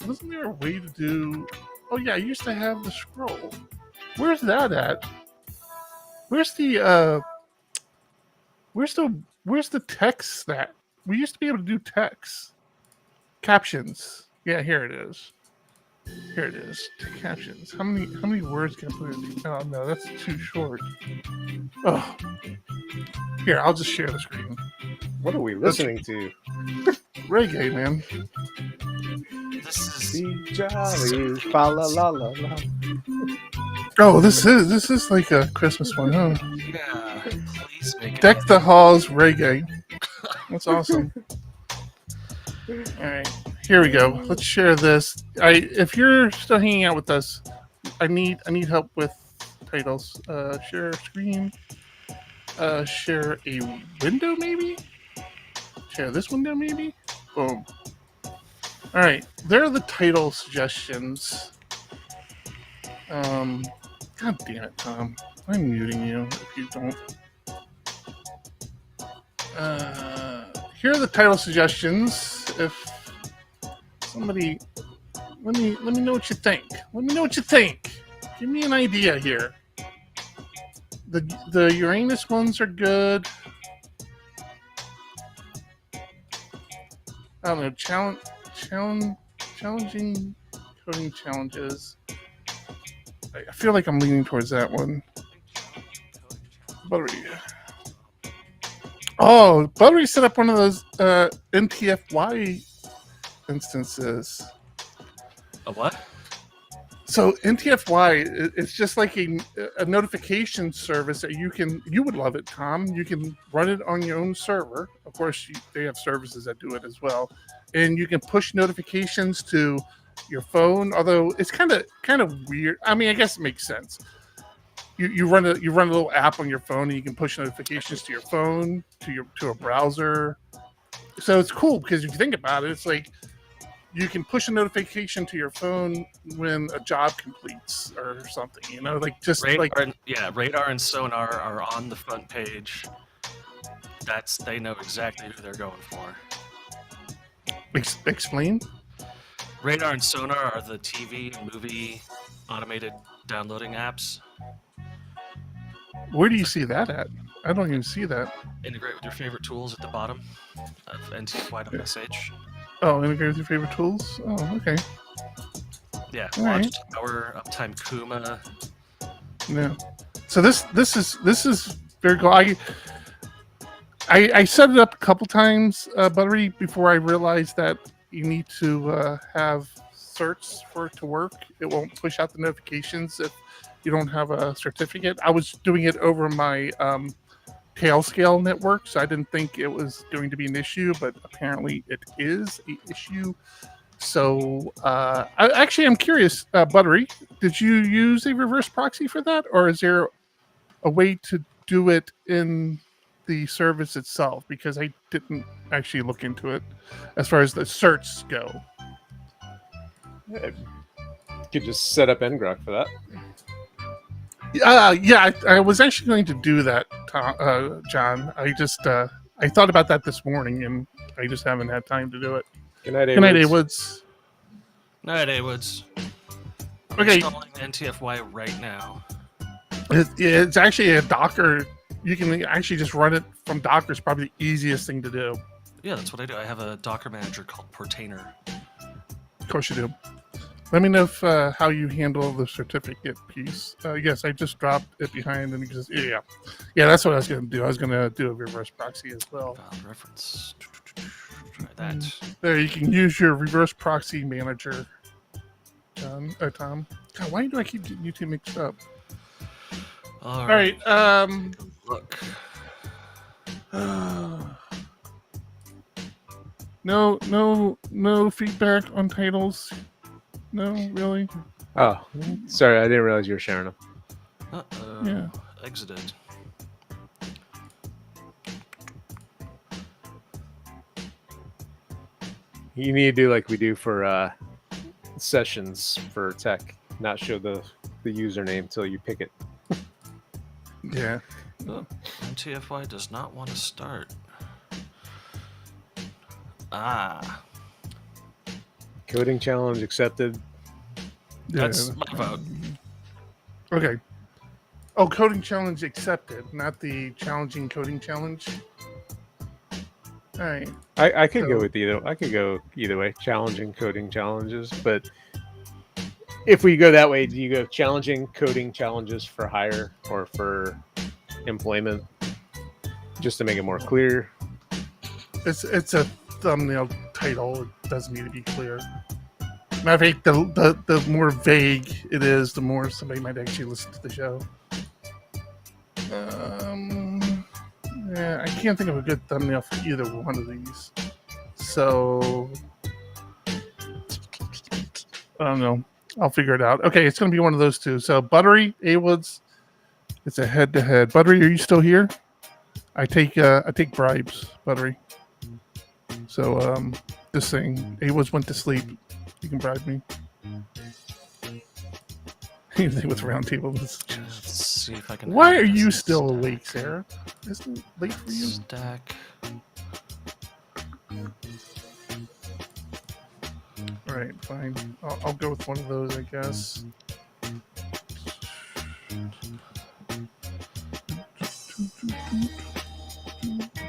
Wasn't there a way to do? Oh yeah, I used to have the scroll. Where's that at? Where's the text that we used to be able to do text captions? Yeah, here it is. Captions. How many words can I put in? Oh no, that's too short. Oh, here, I'll just share the screen. What are we listening to? Reggae, man. This is Be jolly, fa la la la la. Oh, this is like a Christmas one, huh? yeah. Please make it. Deck the halls, reggae. That's awesome. All right, here we go. Let's share this. If you're still hanging out with us, I need help with titles. Share screen. Share a window, maybe. Share this window, maybe. Boom. All right, there are the title suggestions. God damn it, Tom. I'm muting you if you don't. Here are the title suggestions. If somebody, let me know what you think. Give me an idea here. The Uranus ones are good. I don't know. Challenging coding challenges. I feel like I'm leaning towards that one. Buttery. Oh, Buttery set up one of those NTFY instances. A what? So NTFY, it's just like a notification service that you would love it, Tom. You can run it on your own server. Of course, they have services that do it as well, and you can push notifications to your phone. Although it's kind of weird. I mean, I guess it makes sense. You run a little app on your phone, and you can push notifications to your phone, to a browser. So it's cool because if you think about it, it's like you can push a notification to your phone when a job completes or something. You know, like just Radar and Sonar are on the front page. They know exactly who they're going for. Explain. Radar and Sonar are the TV and movie automated downloading apps. Where do you see that at? I don't even see that. Integrate with your favorite tools at the bottom of NTFY.sh. Oh, integrate with your favorite tools? Oh, okay. Yeah, All Watchtower, Uptime Kuma. Yeah. So this is very cool. I set it up a couple times, Buttery, before I realized that you need to have certs for it to work. It won't push out the notifications if you don't have a certificate. I was doing it over my Tailscale network, so I didn't think it was going to be an issue, but apparently it is an issue. So I'm curious, Buttery, did you use a reverse proxy for that, or is there a way to do it in the service itself? Because I didn't actually look into it as far as the certs go. You could just set up ngrok for that. Yeah, I was actually going to do that, John. I just I thought about that this morning, and I just haven't had time to do it. Good night, Good night, A-Woods. A-Woods. Night, A-Woods. I'm Okay. installing NTFY right now. It's actually a Docker. You can actually just run it from Docker. Is probably the easiest thing to do. Yeah, that's what I do. I have a Docker manager called Portainer. Of course you do. Let me know if, how you handle the certificate piece. Yes, I just dropped it behind, and it just, yeah, that's what I was going to do. I was going to do a reverse proxy as well. File reference. Try that. There, you can use your reverse proxy manager, Tom. God, why do I keep getting you two mixed up? All All right. Look. No feedback on titles. No, really. Oh, sorry, I didn't realize you were sharing them. Uh-oh. Yeah. Exited. You need to do like we do for sessions for tech, not show the username until you pick it. Yeah. Oh, NTFY does not want to start. Ah. Coding challenge accepted. That's my vote. Okay. Oh, coding challenge accepted, not the challenging coding challenge. All right. I could So- go with either. I could go either way. Challenging coding challenges, but if we go that way, do you go challenging coding challenges for hire or for employment? Just to make it more clear. It's a thumbnail title. It doesn't need to be clear. Matter of fact, the more vague it is, the more somebody might actually listen to the show. Yeah, I can't think of a good thumbnail for either one of these. So I don't know. I'll figure it out. Okay, it's going to be one of those two. So Buttery, A-Woods, it's a head-to-head. Buttery, are you still here? I take bribes, Buttery. So this thing, A-Woods went to sleep. You can bribe me. Anything with roundtable. Let's see if I can. Why add are this you in still Stack. awake, Sarah? Isn't it late for you? Stack. All right, fine. I'll go with one of those, I guess. Let's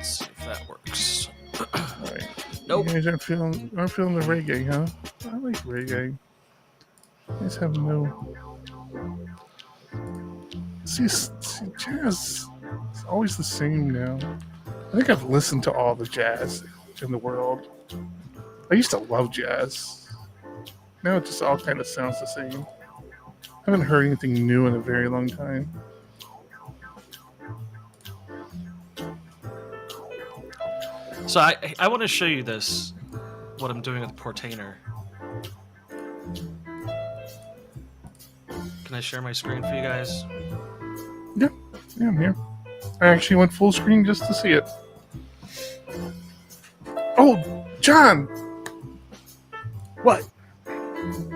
see if that works. All right. Nope. You guys aren't feeling the reggae, huh? I like reggae. You guys have no. See, jazz is always the same now. I think I've listened to all the jazz in the world. I used to love jazz. Now it just all kind of sounds the same. I haven't heard anything new in a very long time. So I want to show you this, what I'm doing with Portainer. Can I share my screen for you guys? Yeah, I'm here. I actually went full screen just to see it. Oh, John! What?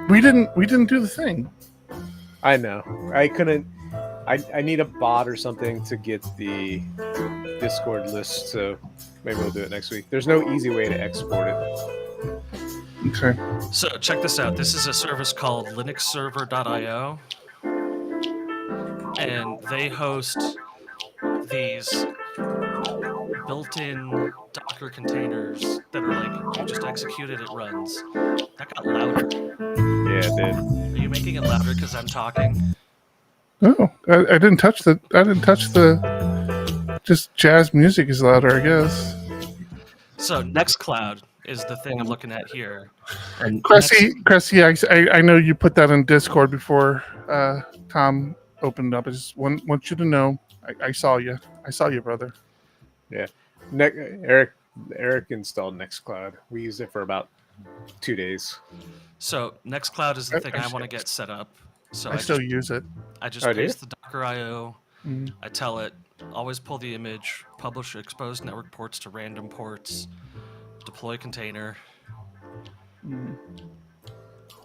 We didn't do the thing. I know. I couldn't. I need a bot or something to get the Discord list, so maybe we'll do it next week. There's no easy way to export it. Okay. So check this out. This is a service called linuxserver.io, and they host these built-in Docker containers that are like, you just execute it, it runs. That got louder. Yeah, it did. Are you making it louder because I'm talking? Oh, I didn't touch the. Just jazz music is louder, I guess. So Nextcloud is the thing I'm looking at here. And Cressy, I know you put that in Discord before Tom opened up. I just want you to know, I saw you. I saw you, brother. Yeah. Eric installed Nextcloud. We used it for about 2 days. So Nextcloud is the thing I want to still- get set up. So I still use it. I just Oh, do you? paste the Docker IO. Mhm. I tell it always pull the image, publish exposed network ports to random ports, deploy container.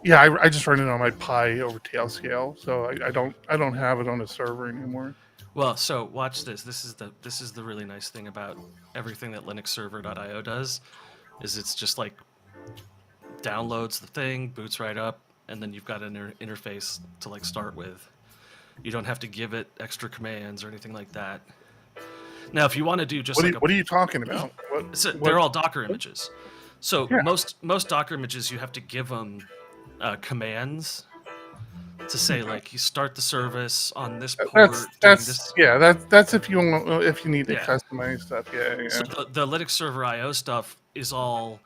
Yeah, I just run it on my Pi over Tailscale, so I don't have it on a server anymore. Well, so watch this. This is the really nice thing about everything that linuxserver.io does, is it's just like downloads the thing, boots right up, and then you've got an interface to like start with. You don't have to give it extra commands or anything like that. Now, if you want to do just What are you talking about? they're all Docker images. So Yeah. most Docker images, you have to give them commands to say like you start the service on this port. That's if you need to Yeah. customize stuff. Yeah. So the Linux server IO stuff is all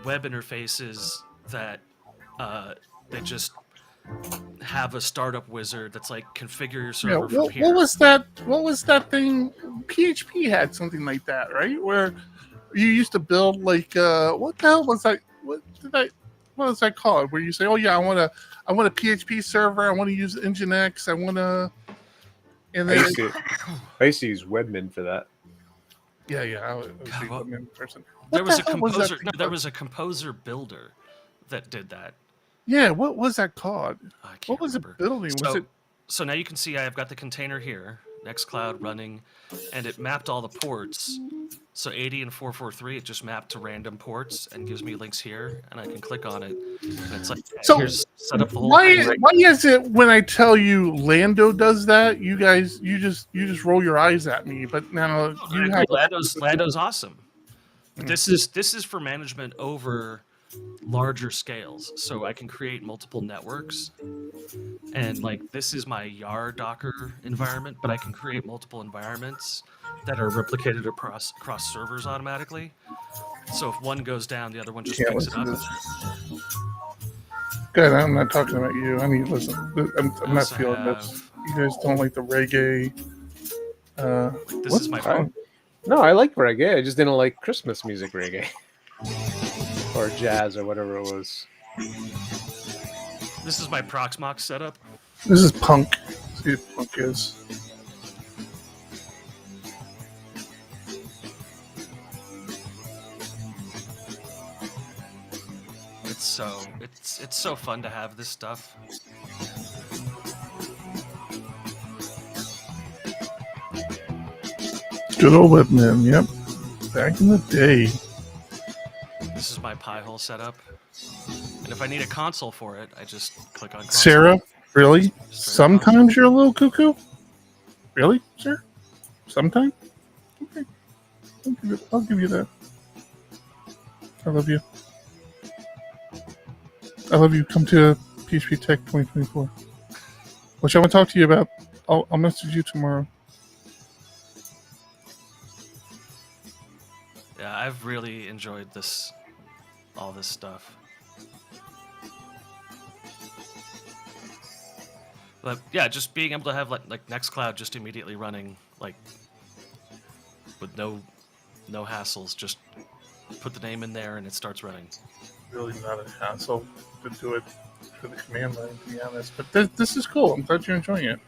web interfaces that they just have a startup wizard that's like configure your server from here. What was that thing? PHP had something like that, right? Where you used to build like what the hell was that? What was that called? Where you say, oh yeah, I want a PHP server. I want to use Nginx. I want to, and I then used to use Webmin for that. yeah, I was a God, well, Webmin person. There What was the a hell was that composer. thing No, there called? was a composer builder that did that. Yeah, what was that called? I can't What was remember. it building? Was it? So now you can see I've got the container here, Nextcloud running, and it mapped all the ports. So 80 and 443, it just mapped to random ports and gives me links here, and I can click on it, and it's like, So, here's set up the whole Why thing. is it when I tell you Lando does that, you guys you just roll your eyes at me? But now you have Lando's awesome. But this is for management over larger scales, so I can create multiple networks. And like this is my YAR Docker environment, but I can create multiple environments that are replicated across servers automatically. So if one goes down, the other one just can't picks it listen up. to this. Good, I'm not talking about you. I mean, listen, I'm not also feeling this. You guys don't like the reggae. This what's is my wrong? No, I like reggae. I just didn't like Christmas music reggae. Or jazz or whatever it was. This is my Proxmox setup. This is punk. See what punk is. It's so fun to have this stuff. Good old Webman, yep. Back in the day. This is my Pi-hole setup. And if I need a console for it, I just click on console. Sarah, really? Straight Sometimes you're a little cuckoo? Really, sir? Sometimes? Okay. I'll give you that. I love you. I love you. Come to PHP Tech 2024. Which I want to talk to you about. I'll message you tomorrow. Yeah, I've really enjoyed all this stuff. But yeah, just being able to have like Nextcloud just immediately running, like with no hassles, just put the name in there and it starts running. Really not a hassle to do it for the command line, to be honest. But this is cool. I'm glad you're enjoying it.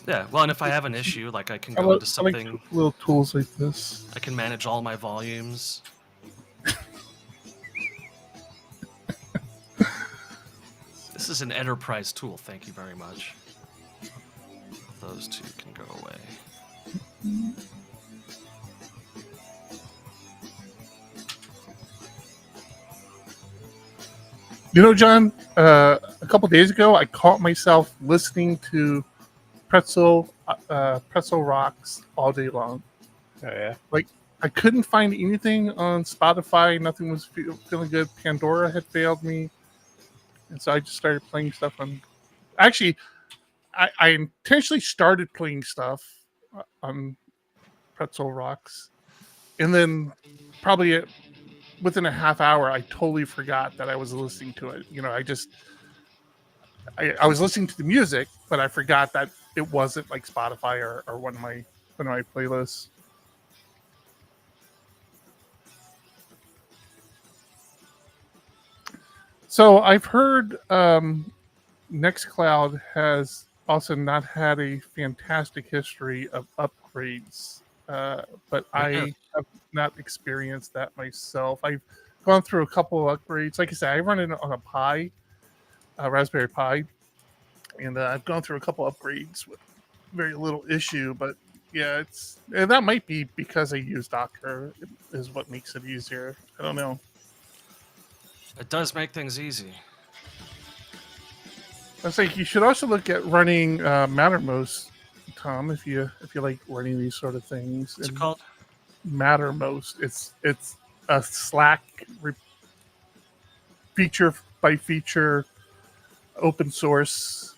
Yeah, well, and if I have an issue, like I can I go like into something, like little tools like this. I can manage all my volumes. This is an enterprise tool. Thank you very much. Those two can go away. You know, John, a couple days ago, I caught myself listening to Pretzel Rocks all day long. Oh yeah. Like, I couldn't find anything on Spotify. Nothing was feeling good. Pandora had failed me. And so I just started playing stuff on... Actually, I intentionally started playing stuff on Pretzel Rocks. And then probably within a half hour, I totally forgot that I was listening to it. You know, I was listening to the music, but I forgot that it wasn't like Spotify or one of my playlists. So I've heard Nextcloud has also not had a fantastic history of upgrades, but Yeah. I have not experienced that myself. I've gone through a couple of upgrades. Like I said, I run it on a Pi, a Raspberry Pi, and I've gone through a couple upgrades with very little issue. But yeah, and that might be because I use Docker is what makes it easier. I don't know. It does make things easy. I think you should also look at running Mattermost, Tom, if you like running these sort of things. What's it And called? Mattermost, it's a Slack feature by feature open source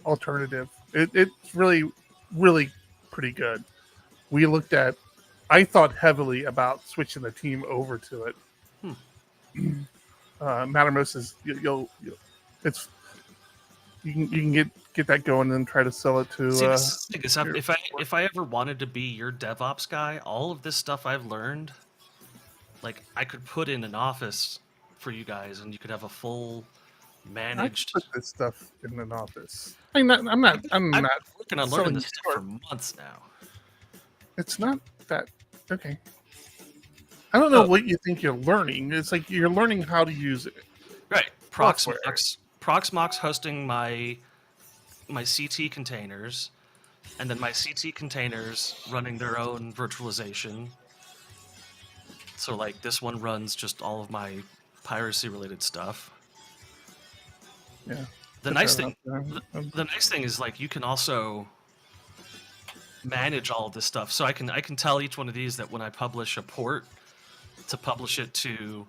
alternative. It's really pretty good. We looked at. I thought heavily about switching the team over to it. Mattermost is it's you can get that going and try to sell it to. See, this thing is, your- if I ever wanted to be your DevOps guy, all of this stuff I've learned, like I could put in an office for you guys, and you could have a full I managed. put this stuff in an office. I'm not. I'm not. I'm I've not. been working on selling learning this you stuff for short. months now. It's not that okay. I don't know Oh. what you think you're learning. It's like you're learning how to use it. Right, Software. Proxmox hosting my CT containers, and then my CT containers running their own virtualization. So like this one runs just all of my piracy related stuff. Yeah. The Put nice that thing out there. the nice thing is like you can also manage all of this stuff. So I can tell each one of these that when I publish a port, to publish it to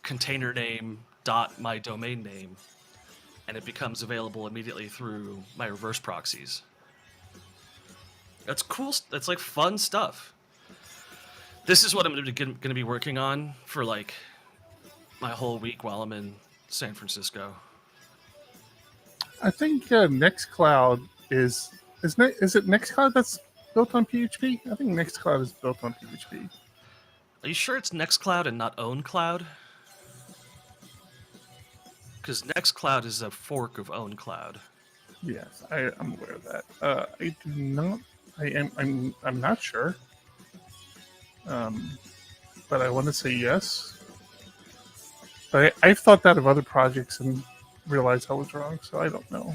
container name dot my domain name, and it becomes available immediately through my reverse proxies. That's cool. That's like fun stuff. This is what I'm going to be working on for like my whole week while I'm in San Francisco. I think Nextcloud is it Nextcloud that's built on PHP? I think Nextcloud is built on PHP. Are you sure it's Nextcloud and not OwnCloud? Because Nextcloud is a fork of OwnCloud. Yes, I'm aware of that. I do not. I'm not sure. But I want to say yes. But I've thought that of other projects and realized I was wrong, so I don't know.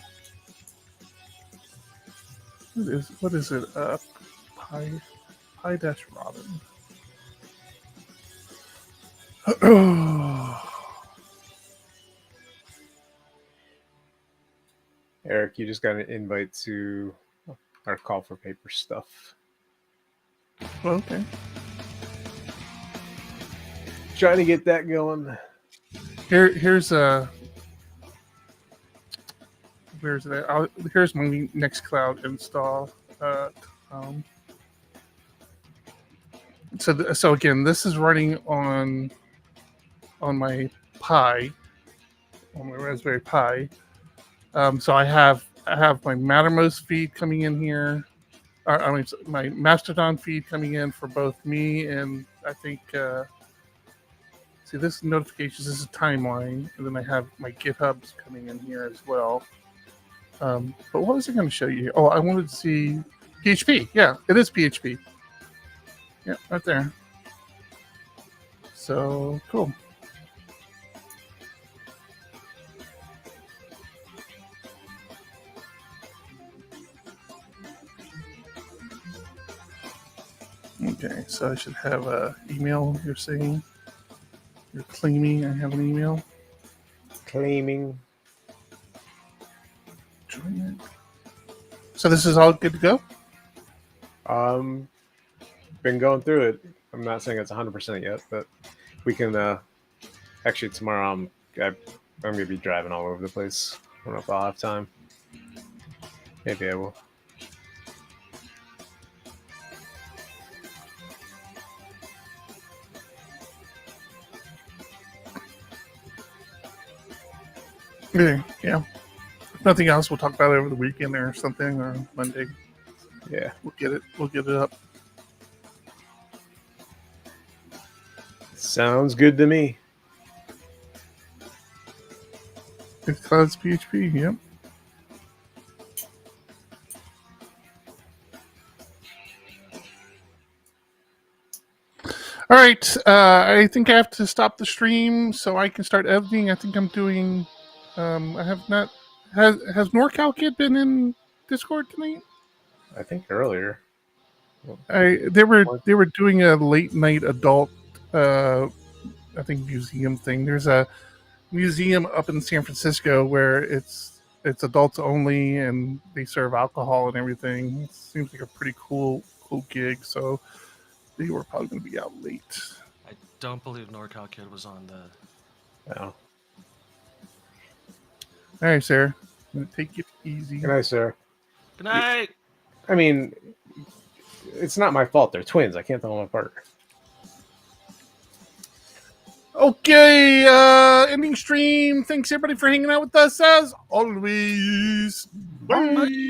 What is it? Pi dash Robin. Eric, you just got an invite to our call for paper stuff. Okay. Trying to get that going. Here's where's that? Here's my Nextcloud install. So again, this is running on my Pi, on my Raspberry Pi. So I have my Mattermost feed coming in here. I mean, my Mastodon feed coming in for both me and I think. See, this is notifications. This is timeline, and then I have my GitHubs coming in here as well. But what was I going to show you? Oh, I wanted to see PHP. Yeah, it is PHP. Yeah, right there. So cool. Okay, so I should have an email. You're saying you're claiming I have an email. Claiming. Join it. So this is all good to go. Been going through it. I'm not saying it's 100% yet, but we can. Actually, tomorrow I'm gonna be driving all over the place. I don't know if I'll have time. Maybe I will. Yeah. If nothing else, we'll talk about it over the weekend or something, or Monday. Yeah. We'll get it up. Sounds good to me. It's Clouds PHP, yep. All right, I think I have to stop the stream so I can start editing. I think I'm doing. I have not. Has NorCal Kid been in Discord tonight? I think earlier. They were doing a late night adult. I think museum thing. There's a museum up in San Francisco where it's adults only and they serve alcohol and everything. It seems like a pretty cool gig. So they were probably going to be out late. I don't believe NorCal Kid was on the. No. All right, Sarah. I'm gonna take it easy. Good night, sir. Good night. I mean, it's not my fault. They're twins. I can't tell them apart. Okay, ending stream. Thanks everybody for hanging out with us as always. Bye.